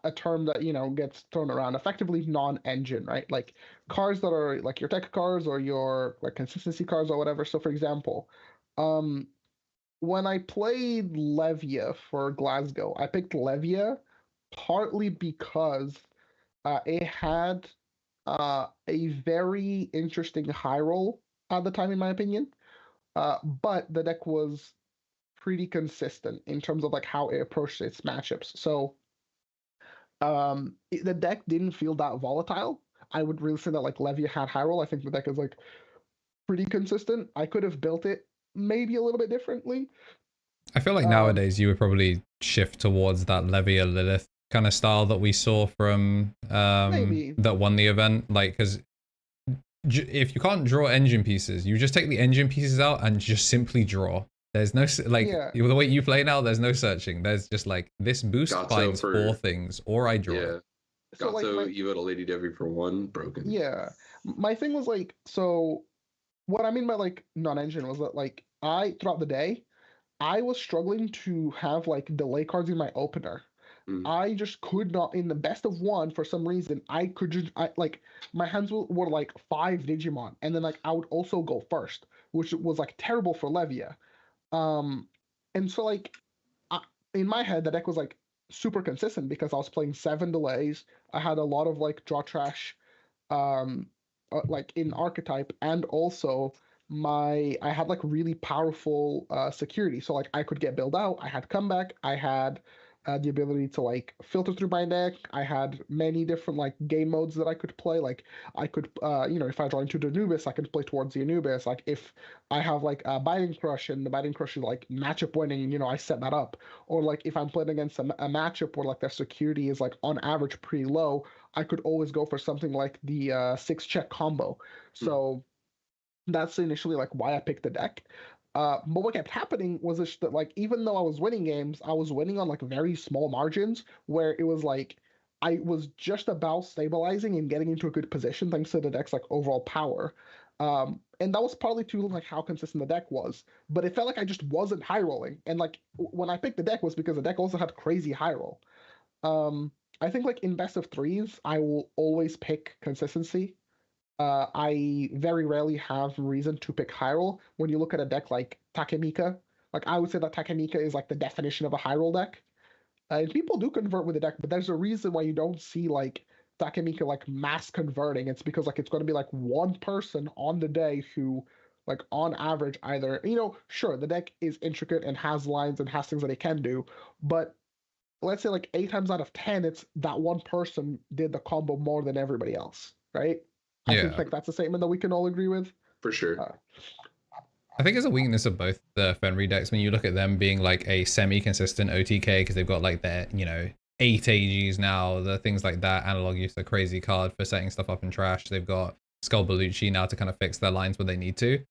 a term that gets thrown around, effectively non-engine, right? Like cards that are like your tech cards or your like consistency cards or whatever. So for example, when I played Levia for Glasgow, I picked Levia partly because it had a very interesting high roll at the time, in my opinion. But the deck was pretty consistent in terms of like how it approached its matchups. So the deck didn't feel that volatile. I would really say that like Levia had high roll. I think the deck is like pretty consistent. I could have built it maybe a little bit differently. I feel like nowadays you would probably shift towards that Levia Lilith kind of style that we saw from Maybe. that won the event. Like, because if you can't draw engine pieces, you just take the engine pieces out and just simply draw. There's no, like, the way you play now, there's no searching. There's just like, this boost finds 4 things, or I draw. Yeah. So like you had a Lady Devi for 1, broken. Yeah. My thing was like, so what I mean by like non-engine was that like throughout the day, I was struggling to have like delay cards in my opener. I just could not, in the best of 1, for some reason, I could just, like, my hands were like 5 Digimon, and then like I would also go first, which was like terrible for Levia. And so like, in my head, the deck was like super consistent because I was playing 7 delays. I had a lot of like draw trash, like in archetype, and also I had like really powerful security. So like I could get built out. I had comeback. I had the ability to like filter through my deck. I had many different like game modes that I could play. Like I could, if I draw into the Anubis, I could play towards the Anubis. Like if I have like a Biting Crush and the Biting Crush is like matchup winning, I set that up. Or like if I'm playing against a matchup where like their security is like on average pretty low, I could always go for something like the 6-check combo. So that's initially like why I picked the deck. But what kept happening was that like even though I was winning games, I was winning on like very small margins where it was like I was just about stabilizing and getting into a good position thanks to the deck's like overall power. And that was partly to like how consistent the deck was, but it felt like I just wasn't high rolling. And like when I picked the deck was because the deck also had crazy high roll. I think like in best of 3s, I will always pick consistency. I very rarely have reason to pick high roll. When you look at a deck like Takemika, like I would say that Takemika is like the definition of a high roll deck. And people do convert with the deck, but there's a reason why you don't see like Takemika like mass converting. It's because like it's going to be like one person on the day who, like on average, either sure the deck is intricate and has lines and has things that it can do, but let's say like 8 times out of 10, it's that one person did the combo more than everybody else, right? I think like that's a statement that we can all agree with. For sure. I think it's a weakness of both the Fenrir decks when you look at them being like a semi-consistent OTK because they've got like their, 8 AGs now, the things like that. Analog use a crazy card for setting stuff up in trash. They've got Skull Belucci now to kind of fix their lines when they need to.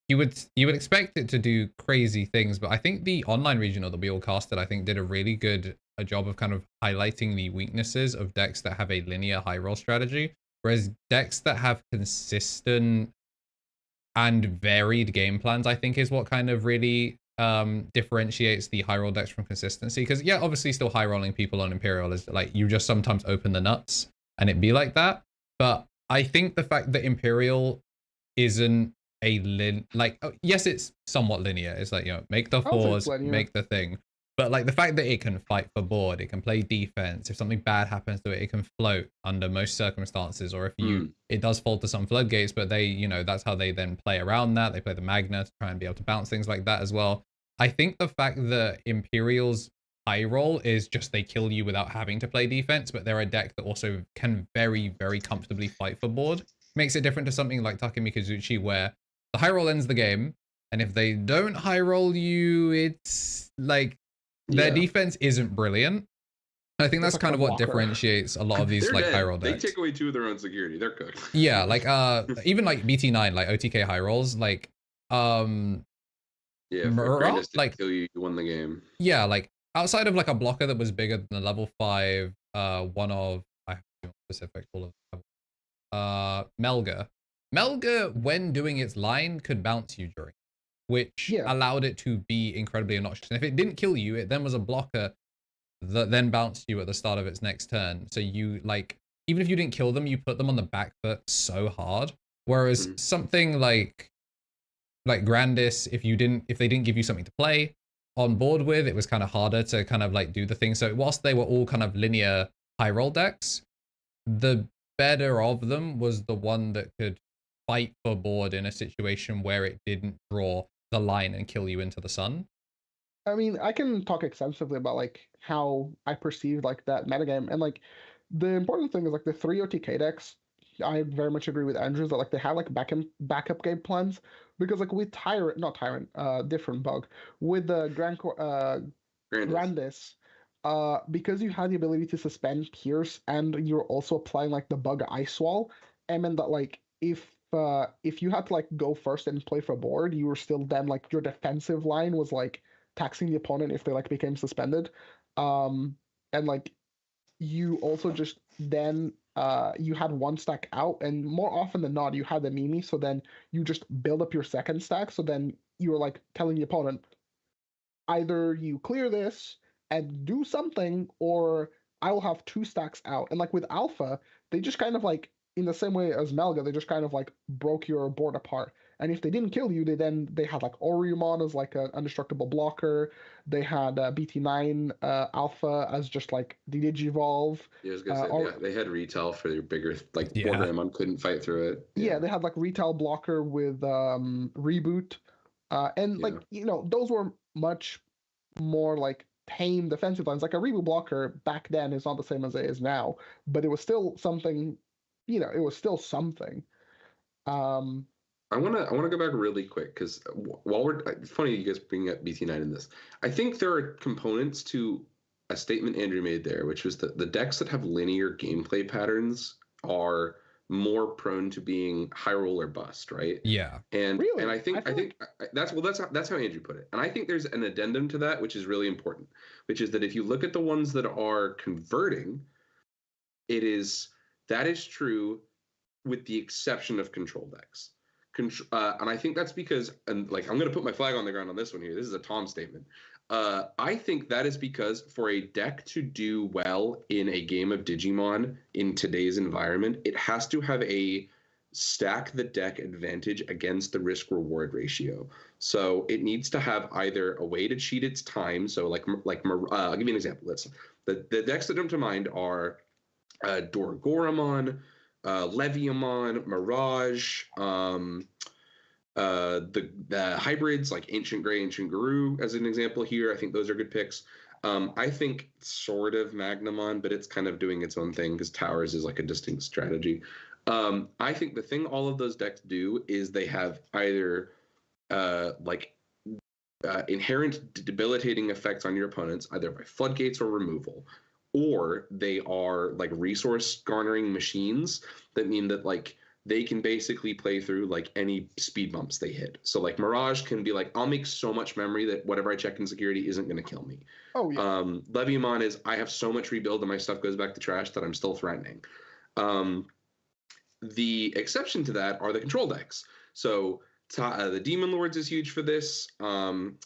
You would expect it to do crazy things, but I think the online regional that we all casted, I think, did a really good job of kind of highlighting the weaknesses of decks that have a linear high roll strategy, whereas decks that have consistent and varied game plans, I think, is what kind of really differentiates the high roll decks from consistency. Because yeah, obviously still high rolling people on Imperial is like, you just sometimes open the nuts and it be like that. But I think the fact that Imperial isn't a yes, it's somewhat linear. It's like, you know, make the fours, make the thing. But like the fact that it can fight for board, it can play defense. If something bad happens to it, it can float under most circumstances. Or if it does fall to some floodgates, but they, you know, that's how they then play around that. They play the Magna to try and be able to bounce things like that as well. I think the fact that Imperial's high roll is just they kill you without having to play defense, but they're a deck that also can very, very comfortably fight for board. Makes it different to something like Takemikazuchi, where the high roll ends the game, and if they don't high roll you, it's like their defense isn't brilliant. I think that's kind of what differentiates a lot of these like high roll decks. They take away 2 of their own security. They're cooked. Yeah, like even like BT9, like OTK high rolls, like yeah, for like kill you, you won the game. Yeah, like outside of like a blocker that was bigger than a level 5, one of I have to be specific all of them. Melga, when doing its line, could bounce you during, which allowed it to be incredibly obnoxious. And if it didn't kill you, it then was a blocker that then bounced you at the start of its next turn. So you like, even if you didn't kill them, you put them on the back foot so hard. Whereas something like Grandis, if they didn't give you something to play on board with, it was kind of harder to kind of like do the thing. So whilst they were all kind of linear high roll decks, the better of them was the one that could fight for board in a situation where it didn't draw the line and kill you into the sun. I mean, I can talk extensively about like how I perceived like that metagame, and like the important thing is like the 3 OTK decks. I very much agree with Andrew that like they have like backup game plans, because like with different bug with the Grandis, because you had the ability to suspend Pierce and you're also applying like the bug Ice Wall, I mean that like if you had to like go first and play for board, you were still then like your defensive line was like taxing the opponent if they like became suspended, and like you also just then you had 1 stack out, and more often than not you had the Mimi, so then you just build up your second stack, so then you're like telling the opponent either you clear this and do something, or I will have 2 stacks out. And like with Alpha, they just kind of like, in the same way as Melga, they just kind of like broke your board apart. And if they didn't kill you, they had like Oriumon as like an indestructible blocker. They had BT9 Alpha as just like the Digivolve. Yeah, I was gonna say, they had Retail for their bigger, like Bordermon couldn't fight through it. Yeah, they had like Retail blocker with Reboot. And like, you know, those were much more like tame defensive lines. Like a Reboot blocker back then is not the same as it is now, but it was still something, you know, it was still something. I wanna go back really quick, because while it's funny you guys bring up BT9 in this. I think there are components to a statement Andrew made there, which was that the decks that have linear gameplay patterns are more prone to being high roll or bust, right? Yeah. And really? And I think that's how Andrew put it. And I think there's an addendum to that, which is really important, which is that if you look at the ones that are converting, that is true with the exception of control decks. And I think that's because, and like I'm going to put my flag on the ground on this one here. This is a Tom statement. I think that is because for a deck to do well in a game of Digimon in today's environment, it has to have a stack the deck advantage against the risk reward ratio. So it needs to have either a way to cheat its time. So I'll give you an example. The decks that come to mind are Dorgoramon, Leviamon, Mirage, the hybrids like Ancient Grey, Ancient Guru as an example here. I think those are good picks. I think sort of Magnamon, but it's kind of doing its own thing because Towers is like a distinct strategy. I think the thing all of those decks do is they have either like inherent debilitating effects on your opponents, either by floodgates or removal, or they are like resource garnering machines that mean that like they can basically play through like any speed bumps they hit. So like Mirage can be like, I'll make so much memory that whatever I check in security isn't going to kill me. Oh yeah. Leviamon is, I have so much rebuild and my stuff goes back to trash that I'm still threatening. The exception to that are the control decks. So the Demon Lords is huge for this. Maybe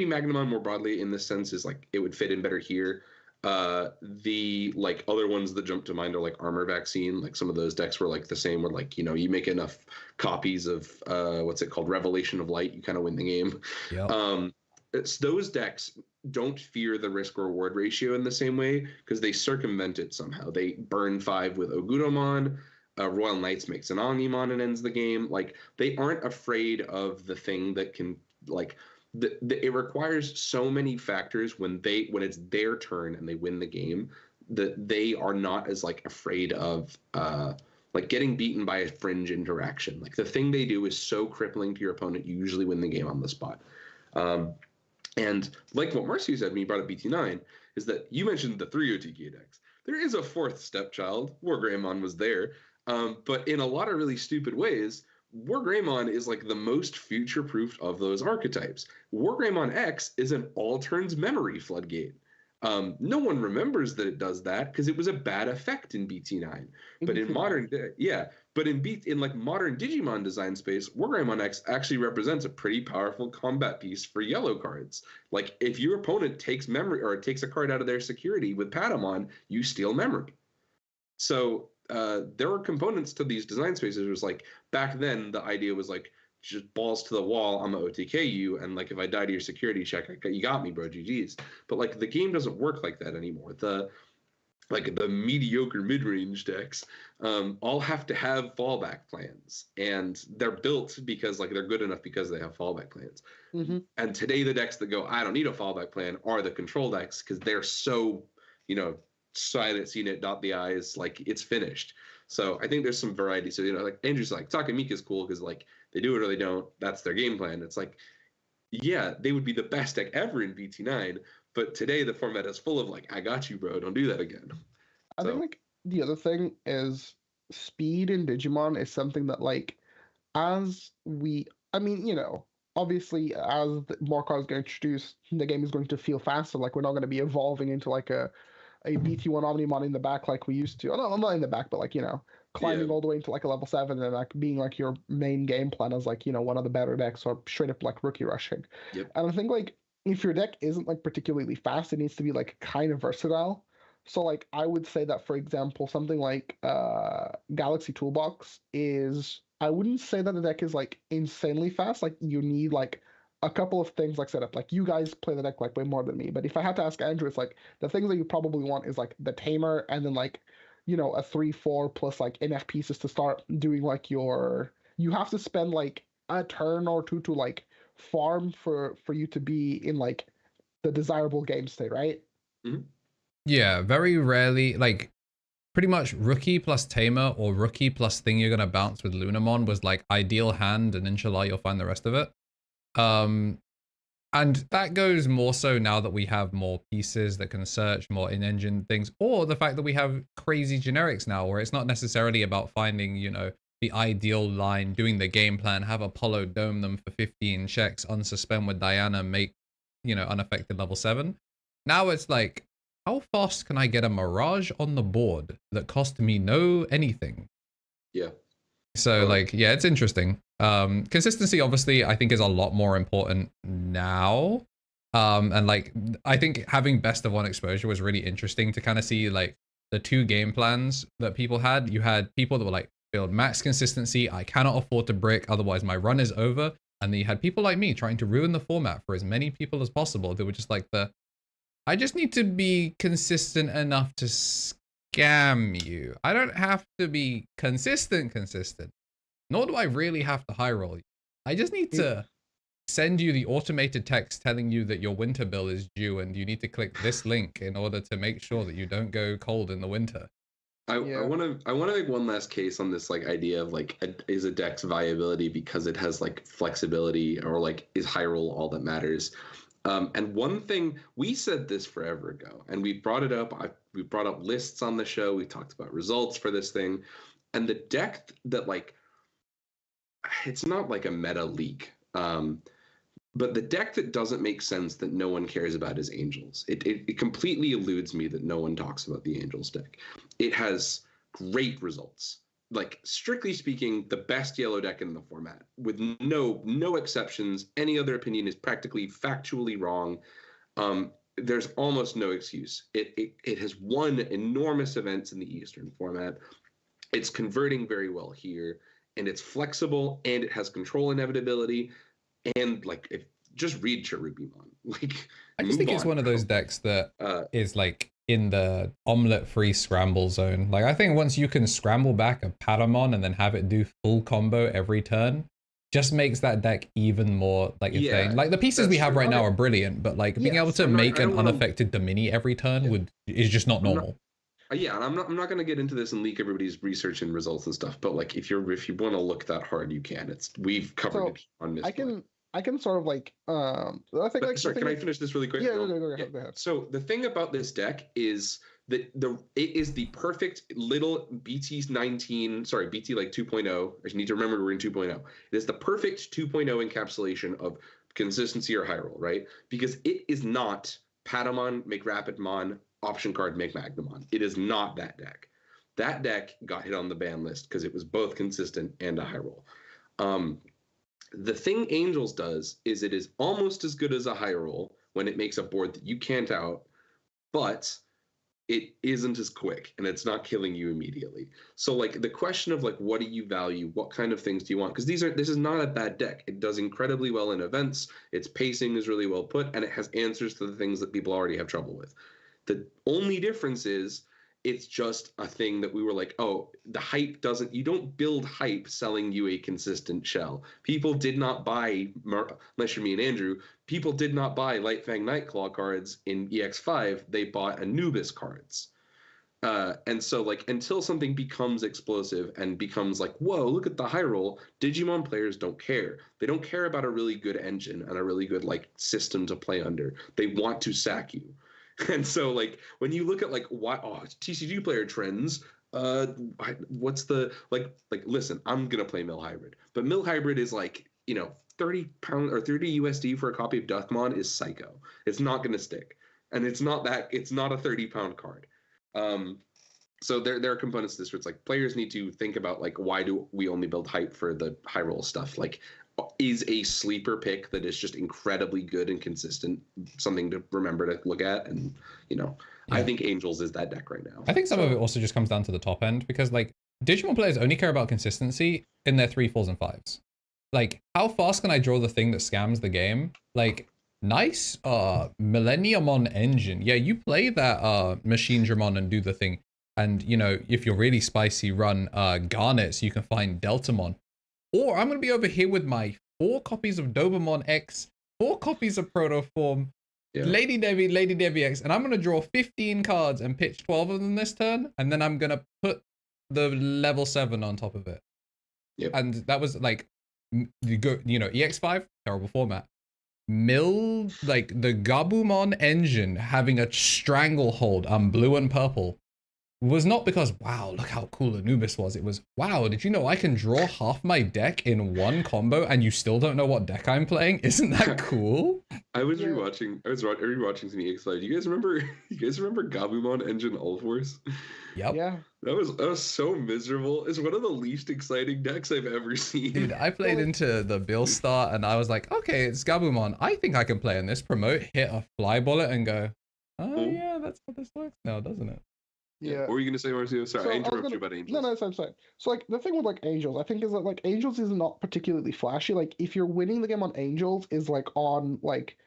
Magnamon more broadly in this sense is like it would fit in better here. The like other ones that jump to mind are like Armor Vaccine. Like some of those decks were like the same, where like, you know, you make enough copies of what's it called, Revelation of Light, you kind of win the game. Yep. Those decks don't fear the risk reward ratio in the same way because they circumvent it somehow. They burn 5 with Oguromon. Royal Knights makes an Omnimon and ends the game. Like they aren't afraid of the thing that can like it requires so many factors when it's their turn and they win the game that they are not as like afraid of like getting beaten by a fringe interaction. Like the thing they do is so crippling to your opponent, you usually win the game on the spot. And like what Marcy said when he brought up BT9, is that you mentioned the 3 OTK decks. There is a fourth stepchild. Wargreymon was there. But in a lot of really stupid ways, Wargreymon is like the most future-proofed of those archetypes. Wargreymon X is an all-turns memory floodgate. No one remembers that it does that because it was a bad effect in BT9. But in modern day, but in like modern Digimon design space, Wargreymon X actually represents a pretty powerful combat piece for yellow cards. Like if your opponent takes memory or takes a card out of their security with Patamon, you steal memory. So there were components to these design spaces. It was like back then the idea was like just balls to the wall, I'm gonna OTK you, and like if I die to your security check, you got me, bro, GG's. But like the game doesn't work like that anymore. The mediocre mid-range decks all have to have fallback plans, and they're built because like they're good enough because they have fallback plans. Mm-hmm. And today the decks that go, I don't need a fallback plan, are the control decks because they're so, you know, silent, seen it, dot the I's, like it's finished. So I think there's some variety. So, you know, like Andrew's like, Takamika is cool because like they do it or they don't. That's their game plan. It's like, yeah, they would be the best deck ever in BT9, but today the format is full of like, I got you, bro. Don't do that again. I think like the other thing is speed in Digimon is something that like I mean, you know, obviously as more cards get introduced, the game is going to feel faster. Like we're not going to be evolving into like a BT1 Omnimon in the back like we used to. Oh, no, I'm not in the back, but like, you know, climbing all the way into like a level 7 and like being like your main game plan as like, you know, one of the better decks or straight up like rookie rushing. Yep. And I think like if your deck isn't like particularly fast, it needs to be like kind of versatile. So like I would say that for example, something like Galaxy Toolbox is, I wouldn't say that the deck is like insanely fast. Like you need like a couple of things like set up. Like you guys play the deck like way more than me. But if I had to ask Andrew, it's like the things that you probably want is like the Tamer and then like, you know, a 3/4 plus like NF pieces to start doing like your. You have to spend like a turn or two to like farm for you to be in like the desirable game state, right? Mm-hmm. Yeah, very rarely, like pretty much rookie plus Tamer or rookie plus thing you're gonna bounce with Lunamon was like ideal hand, and inshallah you'll find the rest of it. And that goes more so now that we have more pieces that can search, more in-engine things, or the fact that we have crazy generics now where it's not necessarily about finding, you know, the ideal line, doing the game plan, have Apollo dome them for 15 checks, unsuspend with Diana, make, you know, unaffected level 7. Now it's like, how fast can I get a Mirage on the board that cost me no anything? Yeah. So like, yeah, it's interesting. Consistency obviously I think is a lot more important now. And like, I think having best of one exposure was really interesting to kind of see like the two game plans that people had. You had people that were like, build max consistency, I cannot afford to brick, otherwise my run is over. And then you had people like me trying to ruin the format for as many people as possible. They were just like I just need to be consistent enough to scam you. I don't have to be consistent, nor do I really have to high roll you. I just need to send you the automated text telling you that your winter bill is due and you need to click this link in order to make sure that you don't go cold in the winter. Yeah. I want to make one last case on this like idea of like is a deck's viability because it has like flexibility, or like is high roll all that matters. And one thing we said this forever ago, and we brought it up. We brought up lists on the show. We talked about results for this thing, and the deck that like it's not like a meta leak. But the deck that doesn't make sense that no one cares about is Angels. It completely eludes me that no one talks about the Angels deck. It has great results. Like, strictly speaking, the best yellow deck in the format, with no exceptions. Any other opinion is practically factually wrong. There's almost no excuse. It has won enormous events in the Eastern format. It's converting very well here, and it's flexible, and it has control inevitability, and like if just read Cherubimon. Like I just think it's one of those decks that is like in the omelet-free scramble zone. Like I think once you can scramble back a Patamon and then have it do full combo every turn, just makes that deck even more like insane. Like the pieces we have right now are brilliant, but like being able to make an unaffected Domini every turn is just not normal. Yeah, and I'm not gonna get into this and leak everybody's research and results and stuff. But like if you want to look that hard, you can. We've covered it on Misplay. I can sort of like I think like sorry, can I finish this really quick? Yeah, go ahead. So the thing about this deck is that it is the perfect little BT like 2.0. I need to remember we're in 2.0. It is the perfect 2.0 encapsulation of consistency or high roll, right? Because it is not Patamon, make Rapidmon, option card, make Magnamon. It is not that deck. That deck got hit on the ban list because it was both consistent and a high roll. The thing Angels does is it is almost as good as a high roll when it makes a board that you can't out, but it isn't as quick and it's not killing you immediately. So like the question of like what do you value, what kind of things do you want? Because this is not a bad deck. It does incredibly well in events. Its pacing is really well put, and it has answers to the things that people already have trouble with. The only difference is it's just a thing that we were like, oh, the hype doesn't, you don't build hype selling you a consistent shell. People did not buy, unless you're me and Andrew, people did not buy Lightfang Nightclaw cards in EX5, they bought Anubis cards. And so like until something becomes explosive and becomes like, whoa, look at the high roll, Digimon players don't care. They don't care about a really good engine and a really good like system to play under. They want to sack you. And so like when you look at like TCG player trends, what's the like listen, I'm gonna play Mill Hybrid, but Mill Hybrid is like, you know, 30 pounds or 30 USD for a copy of Duthmon is psycho. It's not gonna stick, and it's not a 30-pound card. So there are components to this where it's like players need to think about like, why do we only build hype for the high roll stuff? Like, is a sleeper pick that is just incredibly good and consistent something to remember to look at? And you know, I think Angels is that deck right now. I think some of it also just comes down to the top end, because like Digimon players only care about consistency in their 3s, 4s, and 5s. Like, how fast can I draw the thing that scams the game? Like, nice Millenniumon engine. Yeah, you play that Machine Dramon and do the thing. And, you know, if you're really spicy, run Garnet so you can find Deltamon. Or I'm going to be over here with my 4 copies of Dobamon X, 4 copies of Protoform, Lady Debbie X, and I'm going to draw 15 cards and pitch 12 of them this turn, and then I'm going to put the level 7 on top of it. Yep. And that was like, you know, EX5, terrible format. Like the Gabumon engine having a stranglehold on blue and purple was not because, wow, look how cool Anubis was. It was, wow, did you know I can draw half my deck in one combo and you still don't know what deck I'm playing? Isn't that cool? I was rewatching some EX5. You guys remember Gabumon Engine All Force? Yep. Yeah. That was so miserable. It's one of the least exciting decks I've ever seen. Dude, I played into the Bill Star and I was like, okay, it's Gabumon. I think I can play in this promote, hit a fly bullet and go, oh yeah, that's how this works now, doesn't it? Yeah. What were you gonna say, Marcio? Sorry, I interrupted you about Angels. No, I'm sorry. So like the thing with like Angels, I think is that like Angels is not particularly flashy. Like if you're winning the game on Angels is like on like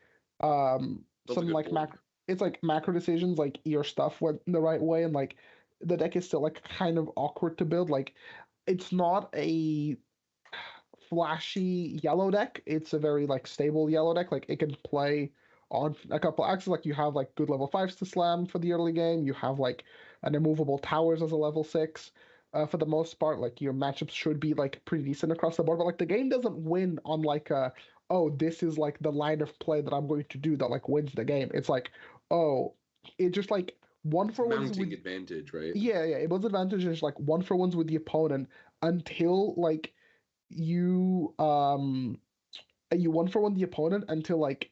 some like it's like macro decisions, like your stuff went the right way, and like the deck is still like kind of awkward to build. Like it's not a flashy yellow deck. It's a very like stable yellow deck. Like it can play on a couple axes. Like you have like good level 5s to slam for the early game. You have like and immovable towers as a level 6. For the most part, like your matchups should be like pretty decent across the board, but like the game doesn't win on like a, oh, this is like the line of play that I'm going to do that like wins the game. It's like, oh, it just like one for ones Mounting with, advantage, right? yeah, it was advantage is like one for ones with the opponent until like you you one for one the opponent until like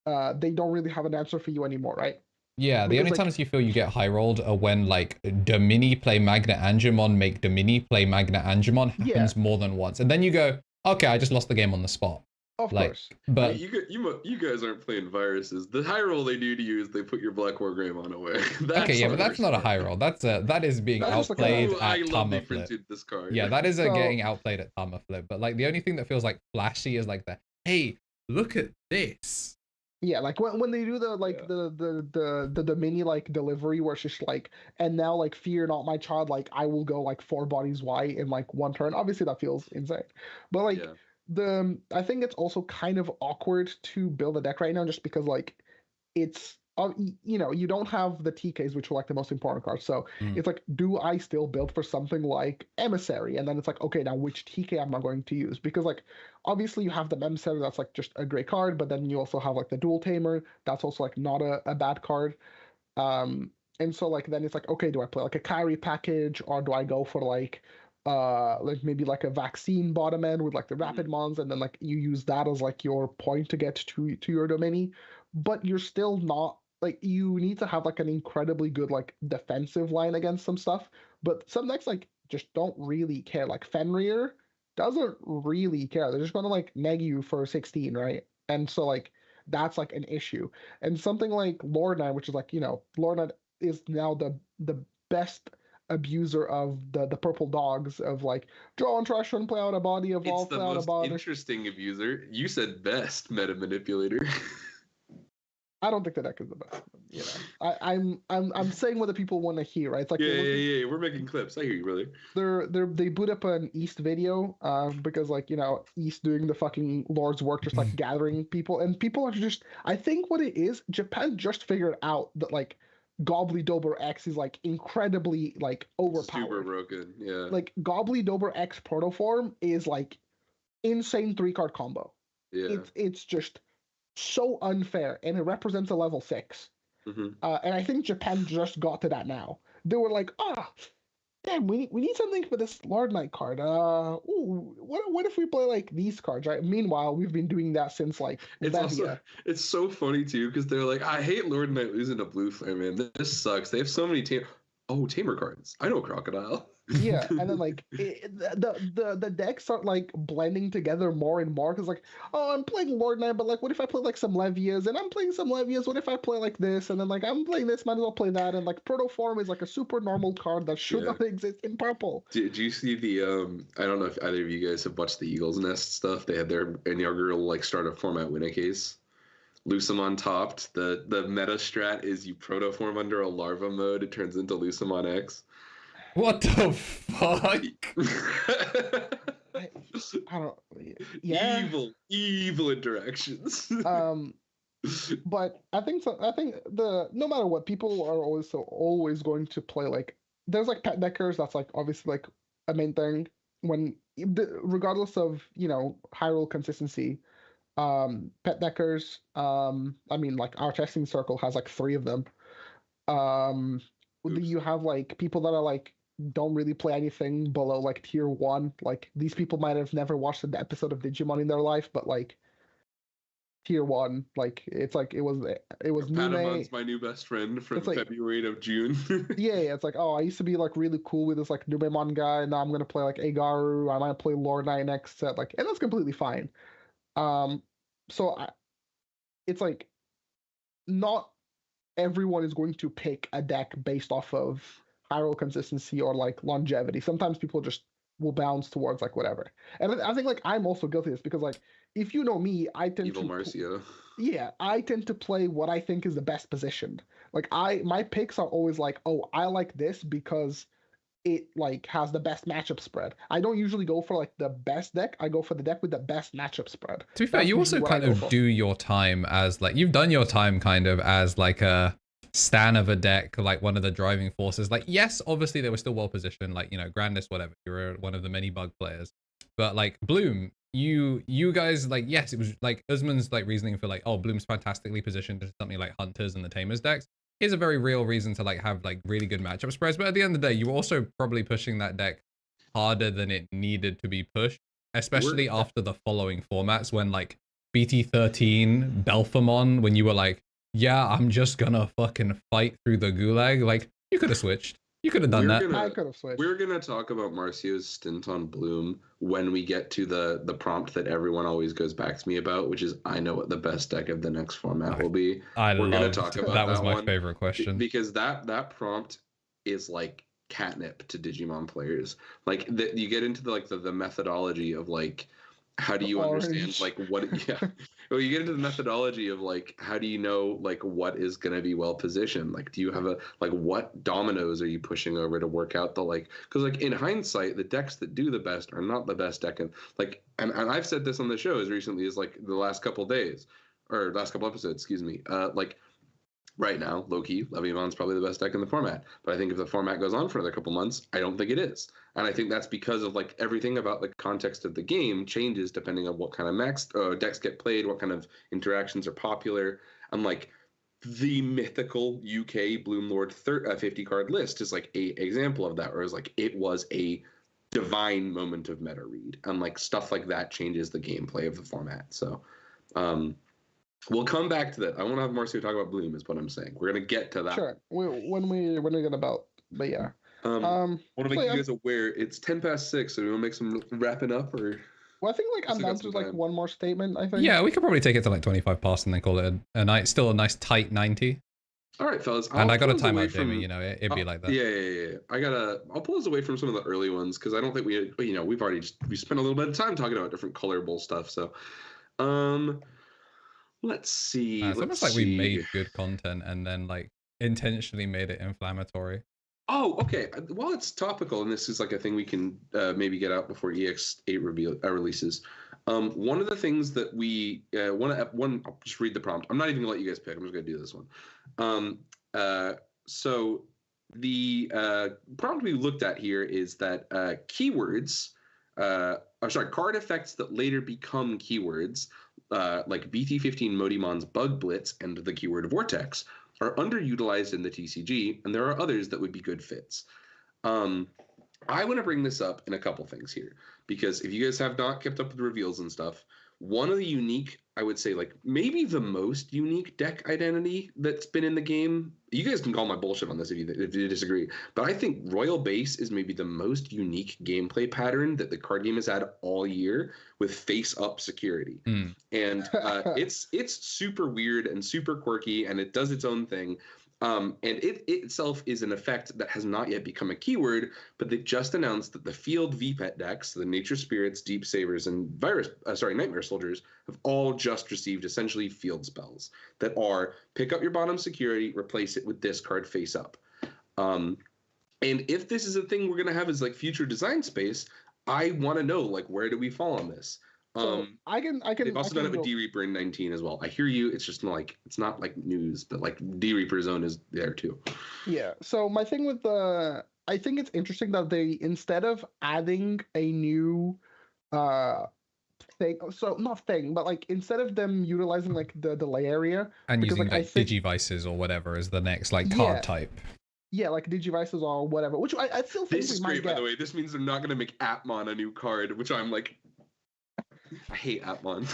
they don't really have an answer for you anymore, right? Yeah, the Because only like times you feel you get high rolled are when like Domini play Magna Angemon make Domini play Magna Angemon happens more than once. And then you go, okay, I just lost the game on the spot. of Like, course. but You guys aren't playing viruses. The high roll they do to you is they put your Black War Greymon away. okay, yeah, but that's not a high roll. that is being That's just like outplayed Ooh, I at love they Tama Flip. printed this card. Yeah, that is a So- getting outplayed at Tama Flip. But like the only thing that feels like flashy is like the, hey, look at this. Yeah, like when they do the like the mini like delivery where it's just like, and now like fear not my child, like I will go like 4 bodies white in like 1 turn. Obviously that feels insane, but like Yeah. I think it's also kind of awkward to build a deck right now just because like it's you know, you don't have the TKs, which are like the most important cards. So it's like, do I still build for something like Emissary? And then it's like, okay, now which TK am I going to use? Because like obviously you have the Emissary, that's like just a great card, but then you also have like the Dual Tamer, that's also like not a bad card. And so like then it's like, okay, do I play like a carry package, or do I go for like maybe like a vaccine bottom end with like the rapid mons, and then like you use that as like your point to get to your domini, but you're still not like, you need to have like an incredibly good like defensive line against some stuff, but some decks like just don't really care. Like Fenrir doesn't really care. They're just gonna like neg you for 16, right? And so like that's like an issue. And something like Lord Knight, which is like, you know, Lord Knight is now the best abuser of the purple dogs of like draw and trash and play out a body, It's evolve, the play out a most body. interesting abuser. You said best meta manipulator. I don't think the deck is the best. You know, I'm saying what the people want to hear, right? It's like yeah. We're making clips. I hear you, brother. they boot up an East video, because like, you know, East doing the fucking Lord's work, just like gathering people, and people are just, I think what it is, Japan just figured out that like Gobbly X is like incredibly like overpowered. Super broken. Yeah. Like Gobbly X Protoform is like insane 3-card combo. Yeah. It's just so unfair, and it represents a level 6. And I think Japan just got to that now. They were like, damn, we need something for this Lord Knight card. What if we play like these cards, right? Meanwhile, we've been doing that since like it's so funny too, because they're like, I hate Lord Knight losing to Blue Flame, man. This sucks. They have so many tamer cards. I know Crocodile. Yeah, and then like the decks start like blending together more and more, because like, oh, I'm playing Lord Knight, but like, what if I play like some Levias, and I'm playing some Levias, what if I play like this, and then like, I'm playing this, might as well play that, and like Protoform is like a super normal card that should not exist in purple. Did you see the I don't know if either of you guys have watched the Eagles Nest stuff? They had their inaugural like start of format win a case. Lucamon topped. The meta strat is you Protoform under a larva mode, it turns into Lucamon X. What the fuck? I don't. Yeah. Evil interactions. But I think so. I think no matter what, people are always going to play like, there's like pet deckers. That's like obviously like a main thing when regardless of, you know, high roll consistency. Pet deckers. I mean, like our testing circle has like 3 of them. You have like people that are like don't really play anything below like tier 1. Like these people might have never watched an episode of Digimon in their life, but like tier 1, like it's like it was Patamon's my new best friend from like, February to June. yeah, it's like, oh, I used to be like really cool with this like Numemon guy, and now I'm gonna play like Agaru. I might play Lord Knight next set, like, and that's completely fine. So it's like not everyone is going to pick a deck based off of high roll consistency or like longevity. Sometimes people just will bounce towards like whatever. And I think like I'm also guilty of this, because like, if you know me, I tend Evil Marcio. Yeah, I tend to play what I think is the best positioned. Like my picks are always like, oh, I like this because it like has the best matchup spread. I don't usually go for like the best deck. I go for the deck with the best matchup spread. To be fair, you also kind of do your time as like, you've done your time kind of as like a stan of a deck, like one of the driving forces. Like, yes, obviously they were still well positioned, like, you know, Grandis, whatever. You were one of the many bug players. But like Bloom, you guys, like, yes, it was like Usman's like reasoning for like, oh, Bloom's fantastically positioned to something like Hunters and the Tamers decks is a very real reason to like have like really good matchup spreads. But at the end of the day, you were also probably pushing that deck harder than it needed to be pushed, especially after the following formats when like BT13, Belphamon, when you were like, yeah, I'm just gonna fucking fight through the gulag. Like, you could have switched. You could have done that. I could have switched. We're gonna talk about Marcio's stint on Bloom when we get to the prompt that everyone always goes back to me about, which is I know what the best deck of the next format will be. We're gonna talk about that. Was my favorite question because that prompt is like catnip to Digimon players. Like you get into the methodology of like how do you understand like what well, you get into the methodology of like how do you know like what is going to be well positioned, like do you have a like what dominoes are you pushing over to work out the like, because like in hindsight the decks that do the best are not the best deck, and like and I've said this on the show as recently as like the last couple days or last couple episodes, excuse me, like right now, low-key, Leviamon's probably the best deck in the format. But I think if the format goes on for another couple months, I don't think it is. And I think that's because of like everything about the context of the game changes depending on what kind of max decks get played, what kind of interactions are popular. And like the mythical UK Bloomlord 50 card list is like a example of that, where it was a divine moment of meta read. And like stuff like that changes the gameplay of the format. So we'll come back to that. I want to have Marcio talk about Bloom, is what I'm saying. We're gonna get to that. Sure. When we get about, but yeah. Want to make you guys aware it's 6:10, so we want to make some wrapping up, or. Well, I think like I'm down to like one more statement. I think. Yeah, we could probably take it to like 25 past and then call it a night. Still a nice tight 90. All right, fellas. And I got a timeout, Jamie. You know, it'd be like that. Yeah. I'll pull us away from some of the early ones because I don't think we've already we spent a little bit of time talking about different colorable stuff. So, let's see. It's almost like we made good content and then like intentionally made it inflammatory. Oh, okay. Well, it's topical, and this is like a thing we can maybe get out before EX8 releases. One of the things that we I'll just read the prompt. I'm not even gonna let you guys pick. I'm just gonna do this one. So the prompt we looked at here is that keywords, card effects that later become keywords, like BT15 Modimon's Bug Blitz and the keyword Vortex, are underutilized in the TCG, and there are others that would be good fits. I want to bring this up in a couple things here, because if you guys have not kept up with the reveals and stuff, one of the unique, I would say like maybe the most unique deck identity that's been in the game, you guys can call my bullshit on this if you disagree, but I think Royal Base is maybe the most unique gameplay pattern that the card game has had all year, with face-up security. And it's super weird and super quirky, and it does its own thing. And it itself is an effect that has not yet become a keyword, but they just announced that the field VPET decks, the Nature Spirits, Deep Savers, and Nightmare Soldiers, have all just received essentially field spells that are pick up your bottom security, replace it with this card face up. And if this is a thing we're gonna have as like future design space, I want to know like where do we fall on this? So I can. They've also done it with D Reaper in 19 as well. I hear you. It's just like it's not like news, but like D Reaper Zone is there too. Yeah. So my thing with I think it's interesting that they, instead of adding a new thing, so not thing, but like instead of them utilizing like the delay area and using like Digivices or whatever as the next like card type. Yeah, like Digivices or whatever. Which I still think this is great, by the way. This means they're not going to make Atmon a new card, which I'm like. I hate Atmon.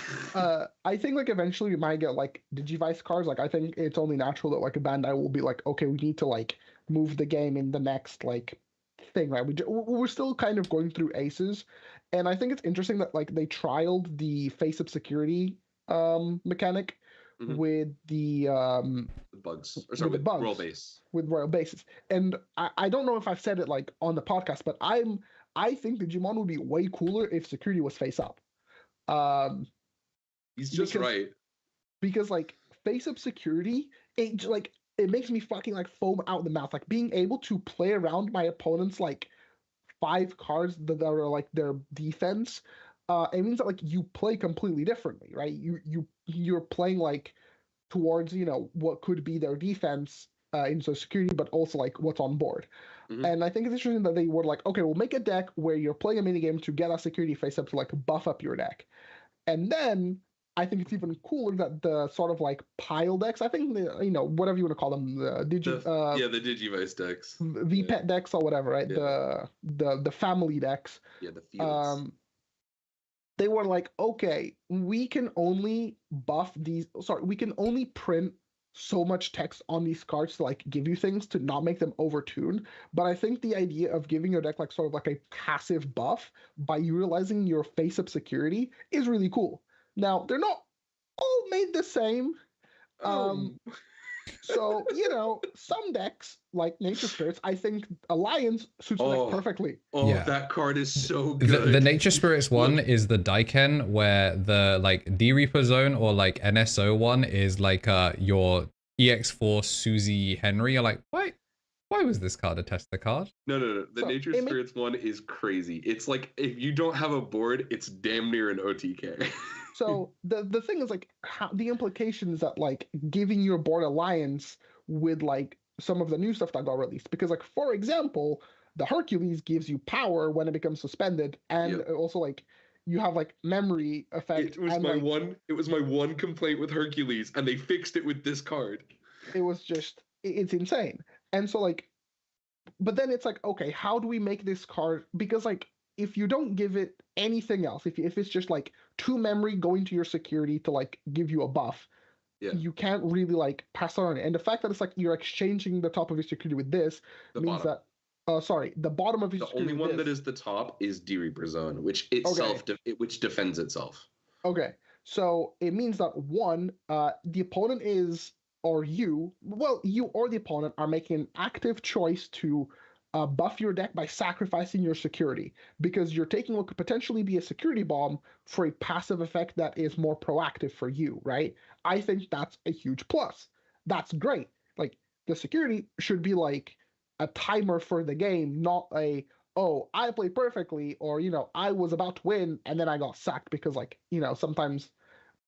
I think like eventually we might get like Digivice cards. Like I think it's only natural that like a Bandai will be like, okay, we need to like move the game in the next like thing, right? We're still kind of going through aces, and I think it's interesting that like they trialed the face-up security mechanic with the bugs. With bugs, Royal Base. With Royal Bases. And I don't know if I've said it like on the podcast, but I think Digimon would be way cooler if security was face up. He's just right. Because like face-up security, it makes me fucking like foam out the mouth. Like being able to play around my opponent's like 5 cards that are like their defense, it means that like you play completely differently, right? You're playing like towards what could be their defense, into security, but also like what's on board. Mhm. And I think it's interesting that they were like, okay, we'll make a deck where you're playing a minigame to get a security face up to like buff up your deck. And then I think it's even cooler that the sort of like pile decks, I think, whatever you want to call them, the the Digivice decks, VPET decks or whatever, right? Yeah. The family decks. Yeah, the fields. They were like, okay, we can only buff these. Sorry, we can only print so much text on these cards to like give you things to not make them overtuned. But I think the idea of giving your deck like sort of like a passive buff by utilizing your face-up security is really cool. Now, they're not all made the same. So, some decks like Nature Spirits, I think Alliance suits the deck perfectly. Oh, Yeah. that card is so good. The Nature Spirits one is the Daiken, where the like D-Reaper zone or like NSO one is like your EX4 Susie Henry. You're like, why was this card a tester card? No. The Nature Spirits one is crazy. It's like if you don't have a board, it's damn near an OTK. So the thing is like the implication is that like giving your board Alliance with like some of the new stuff that got released, because like for example, the Hercules gives you power when it becomes suspended, and also like you have like memory effect. It was my one complaint with Hercules, and they fixed it with this card. It was just it's insane. And so like, but then it's like, okay, how do we make this card? Because like if you don't give it anything else, if it's just like 2 memory going to your security to like give you a buff, you can't really like pass on it. And the fact that it's like you're exchanging the top of your security with this means that the bottom of your security. The only one that is the top is D-Reaper Zone, which itself which defends itself. Okay, so it means that one, the opponent is you or the opponent are making an active choice to buff your deck by sacrificing your security, because you're taking what could potentially be a security bomb for a passive effect that is more proactive for you, right? I think that's a huge plus. That's great. Like, the security should be like a timer for the game, not a, oh, I played perfectly, or, I was about to win and then I got sacked because, like, sometimes.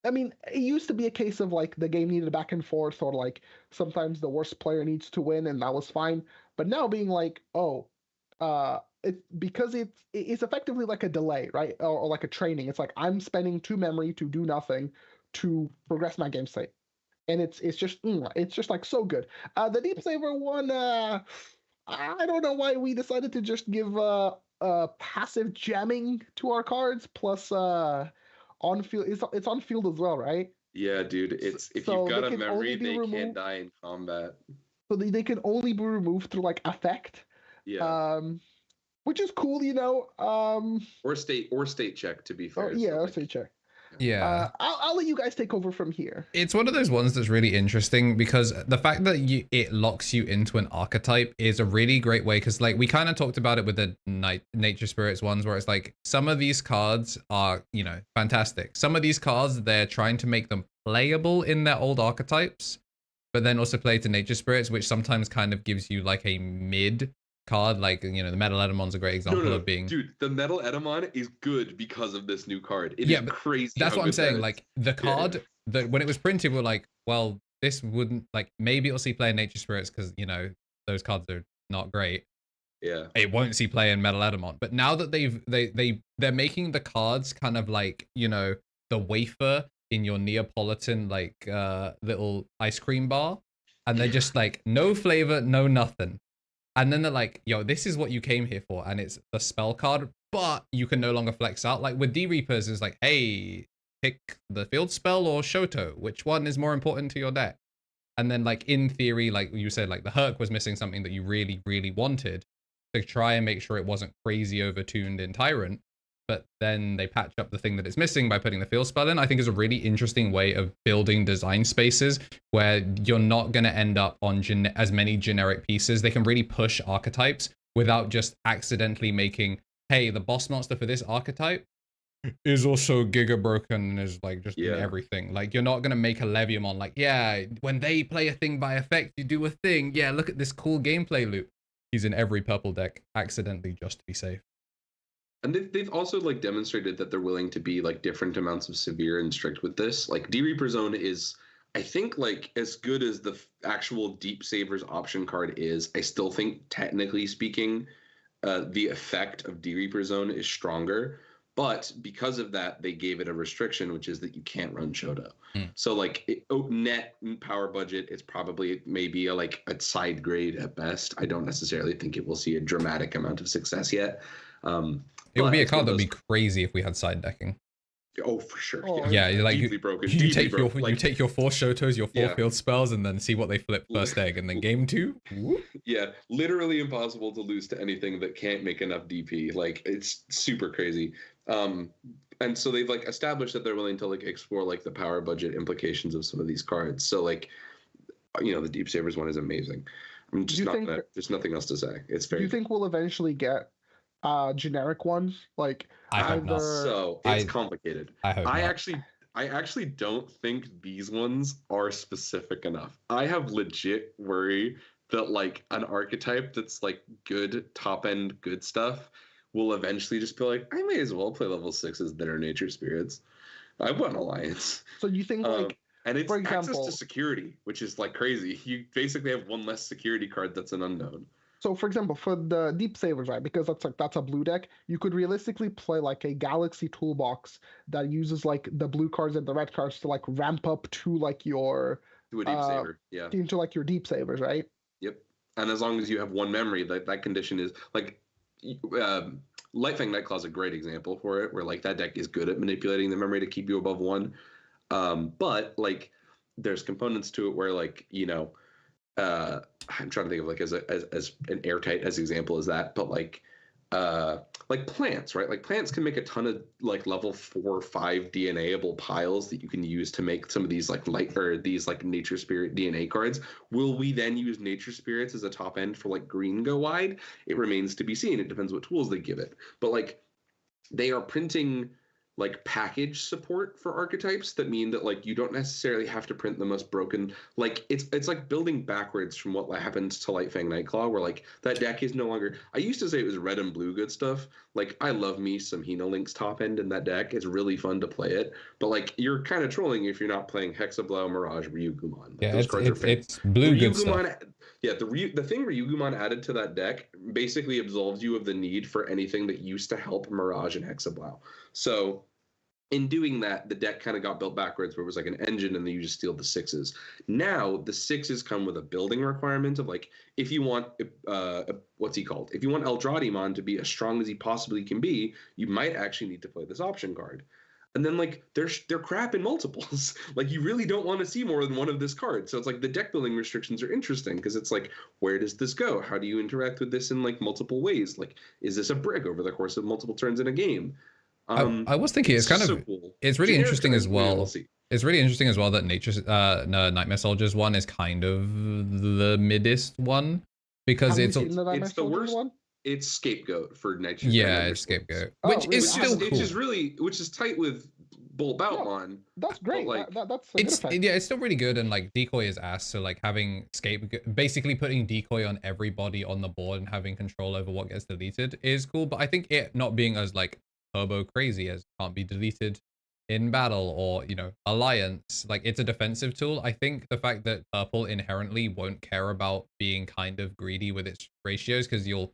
I mean, it used to be a case of like the game needed back and forth, or like sometimes the worst player needs to win, and that was fine. But now being like, it's because it's effectively like a delay, right? Or like a training. It's like I'm spending 2 memory to do nothing to progress my game state, and it's just like so good. The Deep Saver one, I don't know why we decided to just give passive jamming to our cards plus on field. It's on field as well, right? Yeah, dude. It's if you've got a memory, they can't die in combat. So they can only be removed through like effect. Yeah. Which is cool, Or state check, to be fair. Or state check. Yeah. I'll let you guys take over from here. It's one of those ones that's really interesting because the fact that it locks you into an archetype is a really great way, because like we kind of talked about it with the Nature Spirits ones, where it's like some of these cards are, fantastic. Some of these cards, they're trying to make them playable in their old archetypes, but then also play to Nature Spirits, which sometimes kind of gives you like a mid card, like the Metal Edamon's a great example of being. Dude, the Metal Edamon is good because of this new card. It is crazy. That's what I'm saying. Like the card that when it was printed, we're like, well, this wouldn't, like, maybe it'll see play in Nature Spirits because those cards are not great. Yeah. It won't see play in Metal Edamon. But now that they're making the cards kind of like the wafer in your Neapolitan like little ice cream bar, and they're just like no flavor, no nothing. And then they're like, yo, this is what you came here for. And it's the spell card, but you can no longer flex out. Like with D-Reapers, it's like, hey, pick the field spell or Shoto. Which one is more important to your deck? And then like in theory, like you said, like the Herc was missing something that you really, really wanted to try and make sure it wasn't crazy overtuned in Tyrant. But then they patch up the thing that it's missing by putting the field spell in. I think is a really interesting way of building design spaces where you're not going to end up on as many generic pieces. They can really push archetypes without just accidentally making, hey, the boss monster for this archetype is also giga broken and is like just in everything. Like you're not going to make a Leviamon like, yeah, when they play a thing by effect, you do a thing. Yeah, look at this cool gameplay loop. He's in every purple deck accidentally just to be safe. And they've also like demonstrated that they're willing to be like different amounts of severe and strict with this. Like D-Reaper Zone is, I think like as good as the actual Deep Savers option card is, I still think technically speaking, the effect of D-Reaper Zone is stronger. But because of that, they gave it a restriction, which is that you can't run Shoto. Mm. So like net power budget, it's probably maybe a side grade at best. I don't necessarily think it will see a dramatic amount of success yet. It would be a card that'd be crazy if we had side decking. Oh, for sure. Oh, Yeah, like deeply broken. You Deeply take broken. you take your 4 Shotos, your 4 Yeah. field spells, and then see what they flip first egg, and then game 2. Whoop. Yeah, literally impossible to lose to anything that can't make enough DP. Like it's super crazy. And so they've like established that they're willing to like explore like the power budget implications of some of these cards. So like, you know, the Deep Savers one is amazing. I'm just not gonna, there's nothing else to say. It's very. Do you think we'll eventually get generic ones? Like I hope not. So it's complicated. I hope I not. actually don't think these ones are specific enough. I have legit worry that like an archetype that's like good top end good stuff will eventually just be like, I may as well play level 6s that are nature spirits. I want Alliance. So you think like and it's for example, access to security, which is like crazy. You basically have one less security card that's an unknown. So, for example, for the Deep Savers, right, because that's a blue deck, you could realistically play like a Galaxy toolbox that uses like the blue cards and the red cards to like ramp up to like your To a Deep Saver, yeah. Into like your Deep Savers, right? Yep. And as long as you have one memory, that condition is like Lightfang Nightclaw is a great example for it, where like that deck is good at manipulating the memory to keep you above 1. But like there's components to it where like, you know, I'm trying to think of like as an airtight as example as that, but like plants, right? Like plants can make a ton of like level 4 or 5 DNA-able piles that you can use to make some of these like these like nature spirit DNA cards. Will we then use nature spirits as a top end for like green go wide? It remains to be seen. It depends what tools they give it. But like they are printing like package support for archetypes that mean that like you don't necessarily have to print the most broken. Like it's like building backwards from what happens to Lightfang Nightclaw, where like that deck is no longer. I used to say it was red and blue good stuff. Like I love me some Hino top end in that deck. It's really fun to play it, but like you're kind of trolling if you're not playing Hexablow, Mirage, Ryugumon. Like, Yeah, those cards are it's blue good stuff. Yeah, the thing Ryugumon added to that deck basically absolves you of the need for anything that used to help Mirage and Hexablow. So in doing that, the deck kind of got built backwards, where it was like an engine and then you just steal the 6s. Now the 6s come with a building requirement of like, if you want what's he called? If you want Eldradimon to be as strong as he possibly can be, you might actually need to play this option card. And then like they're crap in multiples. Like you really don't want to see more than one of this card. So it's like the deck building restrictions are interesting because it's like, where does this go? How do you interact with this in like multiple ways? Like, is this a brick over the course of multiple turns in a game? I was thinking it's kind of cool. It's really interesting as well. It's really interesting as well that Nature's Nightmare Soldiers one is kind of the middest one because it's the worst one. It's Scapegoat for Nature's. Yeah, it's Scapegoat, which is still cool. Which is tight with Bolt Boutmon. That's great. Like, that's a good effect. Yeah, it's still really good, and like Decoy is ass. So like having Scapegoat, basically putting Decoy on everybody on the board and having control over what gets deleted is cool. But I think it not being as like turbo crazy as can't be deleted in battle or, you know, alliance, like it's a defensive tool. I think the fact that purple inherently won't care about being kind of greedy with its ratios, because you'll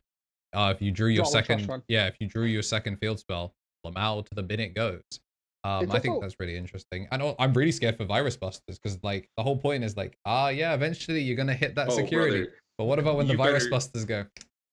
if you drew your if you drew your second field spell, them out to the bin it goes. I think that's really interesting. And I'm really scared for Virus Busters because like the whole point is like, yeah, eventually you're gonna hit that security. Brother. But what about when the Virus Busters go?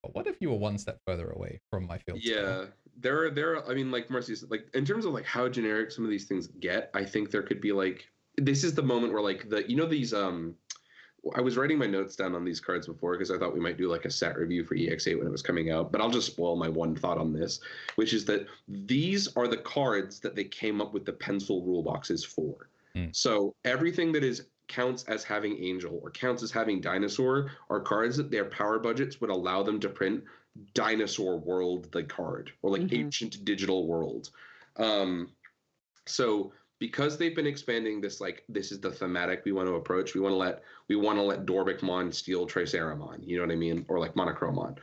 But what if you were one step further away from my field spell? Yeah. There are, I mean, like Marcy said, like in terms of like how generic some of these things get, I think there could be like, this is the moment where like these, I was writing my notes down on these cards before because I thought we might do like a set review for EX8 when it was coming out, but I'll just spoil my one thought on this, which is that these are the cards that they came up with the pencil rule boxes for. So everything that counts as having Angel or counts as having Dinosaur are cards that their power budgets would allow them to print Dinosaur World, the card, or like Ancient Digital World. So because they've been expanding this, like this is the thematic we want to approach. We want to let Dorbicmon steal Triceramon, you know what I mean, or like Monochromon.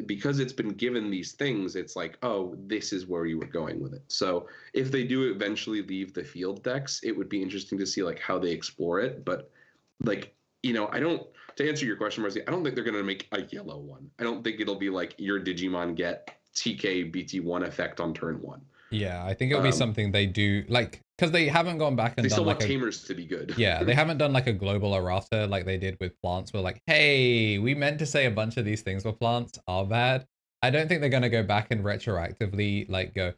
because it's been given these things, it's like, oh, this is where you were going with it. So if they do eventually leave the field decks, it would be interesting to see like how they explore it. But like, I don't, to answer your question, Marcy, I don't think they're going to make a yellow one. I don't think it'll be like your Digimon get TK BT1 effect on turn 1. Yeah, I think it'll be something they do, like, because they haven't gone back and they done still like want tamers to be good. Yeah, they haven't done like a global errata like they did with plants. Where like, hey, we meant to say a bunch of these things were plants, are bad. I don't think they're gonna go back and retroactively like go,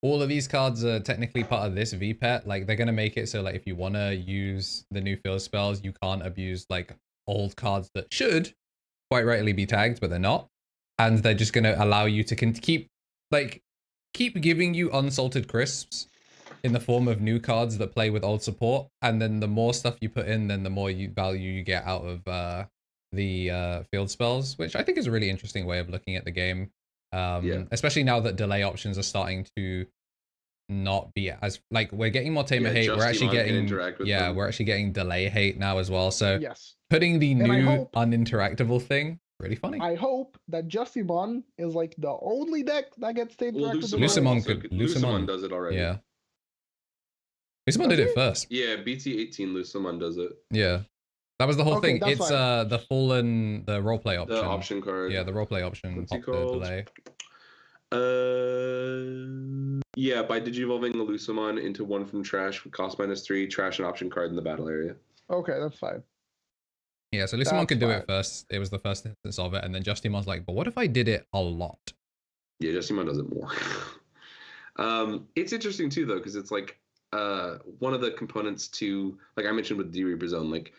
all of these cards are technically part of this VPET. Like they're gonna make it so like if you wanna use the new field spells, you can't abuse like old cards that should quite rightly be tagged, but they're not. And they're just gonna allow you to keep giving you unsalted crisps in the form of new cards that play with old support, and then the more stuff you put in, then the more value you get out of the field spells, which I think is a really interesting way of looking at the game. Especially now that delay options are starting to not be as like we're getting more tamer hate. We're actually getting we're actually getting delay hate now as well. So putting the new uninteractable thing. Really funny. I hope that Justimon is like the only deck that gets to interact with the Lucemon does it already. Yeah. Lucemon did it first. Yeah, BT18 Lucemon does it. Yeah. That was the whole thing. It's the fallen the roleplay option. The option card. Yeah, the roleplay option popped the delay. Yeah, by digivolving the Lucemon into one from trash with cost -3, trash an option card in the battle area. Okay, that's fine. Yeah, so Lucemon could do it first. It was the first instance of it, and then Justimon's like, but what if I did it a lot? Yeah, Justimon does it more. It's interesting too, though, because it's like one of the components to, like I mentioned with D-Reaper Zone, like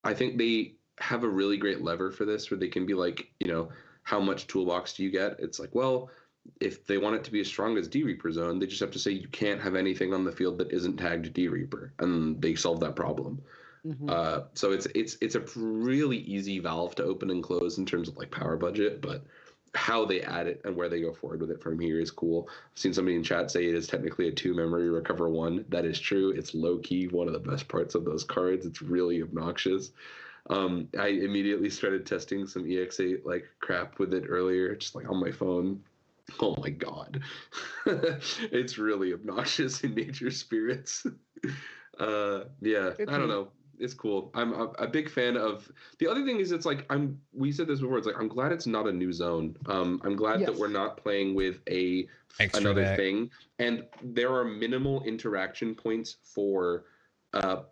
I think they have a really great lever for this, where they can be like, how much toolbox do you get? It's like, well, if they want it to be as strong as D-Reaper Zone, they just have to say you can't have anything on the field that isn't tagged D-Reaper, and they solve that problem. So it's a really easy valve to open and close in terms of like power budget, but how they add it and where they go forward with it from here is cool. I've seen somebody in chat say it is technically a 2 memory recover 1. That is true. It's low key one of the best parts of those cards. It's really obnoxious. I immediately started testing some EX8 like crap with it earlier, just like on my phone. Oh my god. It's really obnoxious in nature spirits. I don't know. It's cool. I'm a big fan of. The other thing is, it's like we said this before. It's like I'm glad it's not a new zone. I'm glad that we're not playing with another thing, and there are minimal interaction points for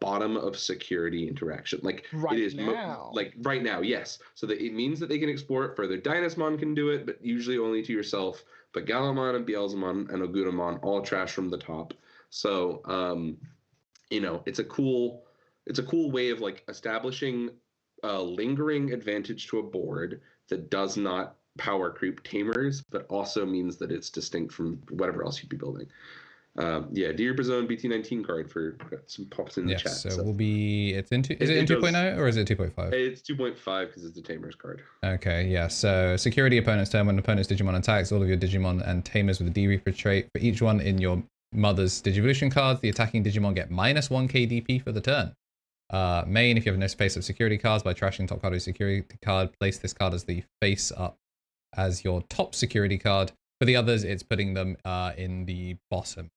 bottom of security interaction. Like right it is now. Right now, yes. So that it means that they can explore it further. Dynasmon can do it, but usually only to yourself. But Galamon and Beelzemon and Ogudamon all trash from the top. So it's a cool way of like establishing a lingering advantage to a board that does not power creep tamers, but also means that it's distinct from whatever else you'd be building. D-Reaper Zone BT19 card for some pops in the chat. So we'll be. Is it in 2.0 or is it 2.5? It's 2.5 because it's a tamers card. Okay, yeah. So security opponent's turn. When an opponent's Digimon attacks, all of your Digimon and tamers with the D-Reaper trait for each one in your mother's Digivolution cards, the attacking Digimon get -1 KDP for the turn. Main, if you have no face-up security cards, by trashing top card of security card, place this card as the face-up as your top security card. For the others, it's putting them in the bottom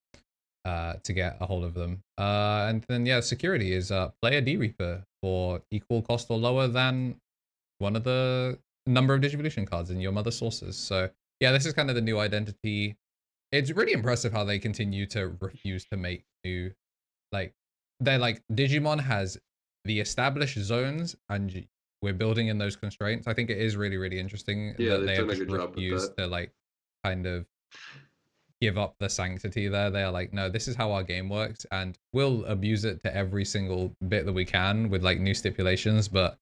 to get a hold of them. And then, security is play a D-Reaper for equal cost or lower than one of the number of Digivolution cards in your mother sources. So, yeah, this is kind of the new identity. It's really impressive how they continue to refuse to make new, they're like, Digimon has the established zones and we're building in those constraints. I think it is really, really interesting that they have just refused to like kind of give up the sanctity there. They are like, no, this is how our game works and we'll abuse it to every single bit that we can with like new stipulations, but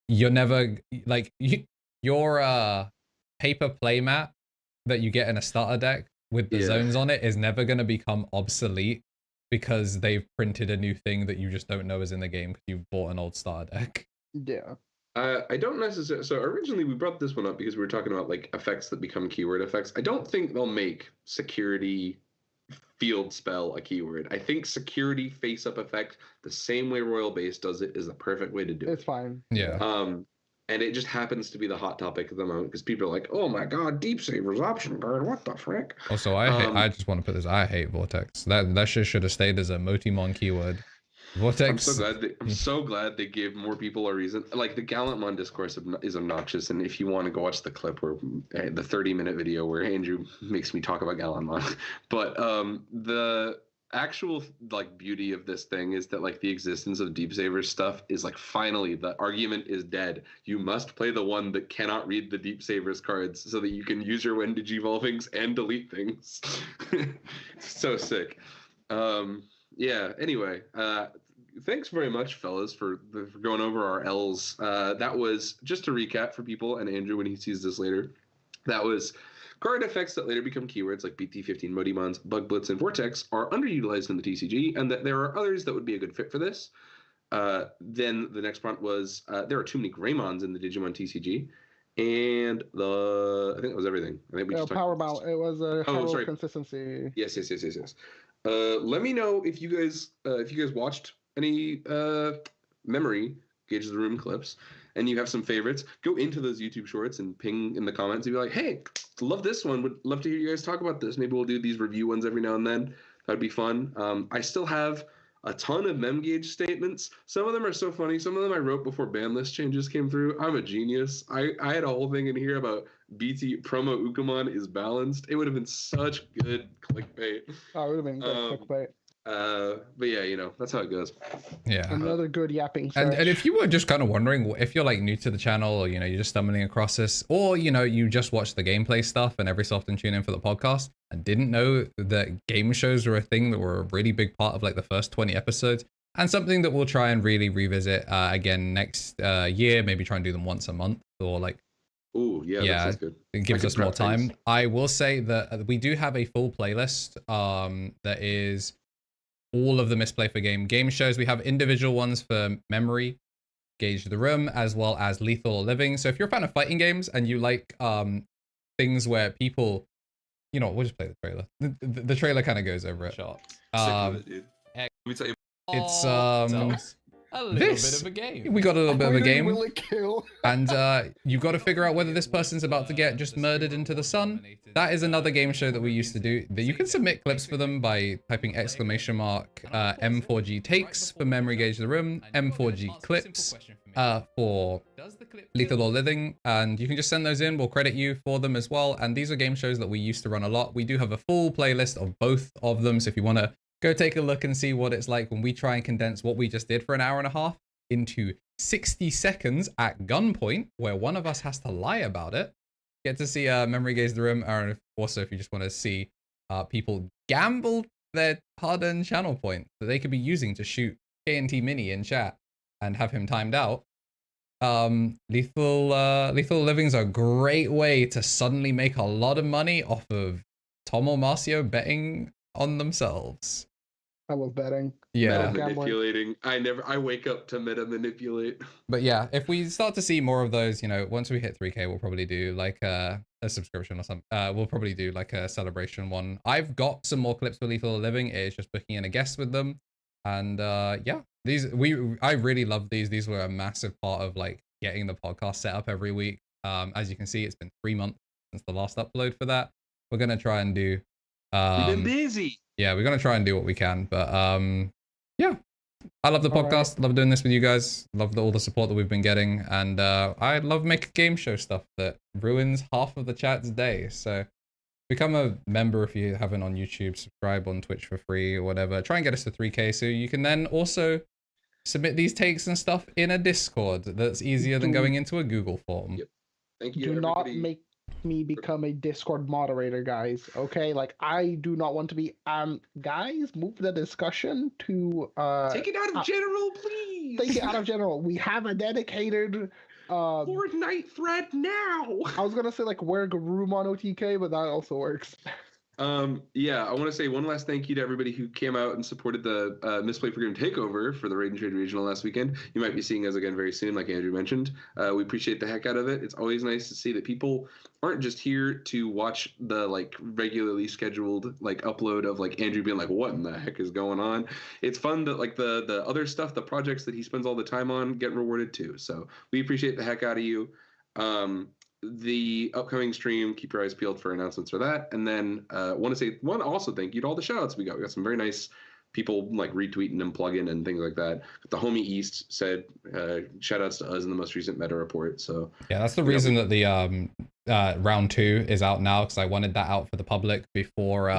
you're never like your paper playmat that you get in a starter deck with the zones on it is never going to become obsolete because they've printed a new thing that you just don't know is in the game because you bought an old starter deck. Yeah. I don't necessarily. So originally we brought this one up because we were talking about like effects that become keyword effects. I don't think they'll make security field spell a keyword. I think security face up effect, the same way Royal Base does it, is the perfect way to do it. It's fine. Yeah. And it just happens to be the hot topic at the moment because people are like, "Oh my God, Deep Saver's option guard! What the frick?" Also, I just want to put this. I hate Vortex. That shit should have stayed as a Motimon keyword. Vortex. I'm so glad they gave more people a reason. Like the Gallantmon discourse is obnoxious, and if you want to go watch the clip where the 30-minute video where Andrew makes me talk about Gallantmon, but the actual like beauty of this thing is that like the existence of Deep Saver stuff is like finally the argument is dead. You must play the one that cannot read the Deep Savers cards so that you can use your when digivolvings and delete things. So sick. Yeah, anyway, thanks very much, fellas, for going over our L's. That was, just to recap for people, and Andrew when he sees this later, that was card effects that later become keywords like BT15 Modimons, Bug Blitz, and Vortex are underutilized in the TCG, and that there are others that would be a good fit for this. Then the next prompt was, there are too many Greymons in the Digimon TCG. And I think that was everything. I think we just power balance. It was a sorry. Consistency. Yes. Let me know if you guys watched any memory Gauge the Room clips and you have some favorites. Go into those YouTube shorts and ping in the comments and be like, "Hey, love this one. Would love to hear you guys talk about this. Maybe we'll do these review ones every now and then. That'd be fun." I still have a ton of memgauge statements. Some of them are so funny. Some of them I wrote before ban list changes came through. I'm a genius. I had a whole thing in here about BT promo Ukamon is balanced. It would have been such good clickbait. Oh, it would have been good clickbait. But yeah, that's how it goes. Yeah. Another good yapping and search. if you were just kind of wondering, if you're like new to the channel, or you're just stumbling across this, or you just watch the gameplay stuff and every so often tune in for the podcast and didn't know that game shows were a thing that were a really big part of like the first 20 episodes, and something that we'll try and really revisit again next year, maybe try and do them once a month, or like that sounds good. It gives us more time. I will say that we do have a full playlist that is all of the Misplay for game shows. We have individual ones for Memory, Gauge the Room, as well as Lethal or Living. So if you're a fan of fighting games and you like things where people, we'll just play the trailer. The trailer kind of goes over it. Sick of it, dude. Let me tell you. It's a little bit of a game. We got a little bit of a game. Will it kill? And you've got to figure out whether this person's about to get just murdered into the sun. That is another game show that we used to do. That you can submit clips for them by typing !M4G takes for Memory Gauge the Room, M4G clips for Lethal or Living, and you can just send those in. We'll credit you for them as well. And these are game shows that we used to run a lot. We do have a full playlist of both of them, so if you want to go take a look and see what it's like when we try and condense what we just did for an hour and a half into 60 seconds at gunpoint, where one of us has to lie about it. Get to see Memory Gauge the Room, or also if you just want to see people gamble their hard-earned channel point that they could be using to shoot KNT Mini in chat and have him timed out. Lethal Living's a great way to suddenly make a lot of money off of Tom or Marcio betting on themselves. I love betting. Yeah. Meta manipulating. I wake up to meta manipulate. But yeah, if we start to see more of those, once we hit 3K, we'll probably do like a subscription or something. We'll probably do like a celebration one. I've got some more clips for Lethal Living. It's just booking in a guest with them. And yeah, I really love these. These were a massive part of like getting the podcast set up every week. As you can see, it's been 3 months since the last upload for that. We're going to try and do we've been busy. Yeah, we're gonna try and do what we can, but yeah, I love the podcast. Love doing this with you guys. Love all the support that we've been getting, and I love making game show stuff that ruins half of the chat's day. So become a member if you haven't on YouTube. Subscribe on Twitch for free or whatever. Try and get us to 3K so you can then also submit these takes and stuff in a Discord. That's easier than going into a Google form. Yep. Thank you. Do not make me become a Discord moderator, guys. Okay, like I do not want to be. Guys, move the discussion to take it out of general, please. Take it out of general. We have a dedicated Fortnite thread now. I was gonna say like where room on OTK, but that also works. Yeah, I want to say one last thank you to everybody who came out and supported the Misplay for Game takeover for the Raid and Trade Regional last weekend. You might be seeing us again very soon, like Andrew mentioned. We appreciate the heck out of it. It's always nice to see that people aren't just here to watch the like regularly scheduled like upload of like Andrew being like, what in the heck is going on? It's fun that like the other stuff, the projects that he spends all the time on get rewarded too. So we appreciate the heck out of you. The upcoming stream, keep your eyes peeled for announcements for that. And then want to say also thank you to all the shout outs we got. We got some very nice people like retweeting and plugging and things like that. The homie East said shout outs to us in the most recent meta report. So yeah, that's the reason that the round 2 is out now, because I wanted that out for the public before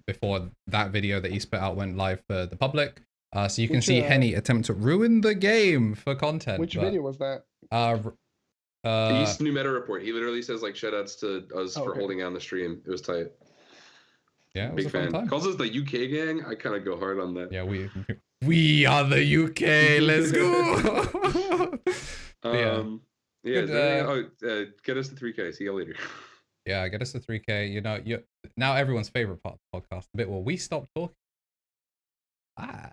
before that video that East put out went live for the public. So you can see Henny attempt to ruin the game for content. Which video was that? East new meta report. He literally says like shout outs to us for holding on the stream. It was tight. Yeah, it big was a fun fan. time. Calls us the UK gang. I kind of go hard on that. Yeah, we are the UK. Let's go. Get us to 3K. See you later. Yeah, get us to 3K. You know, now everyone's favorite part of the podcast, the bit where we stop talking.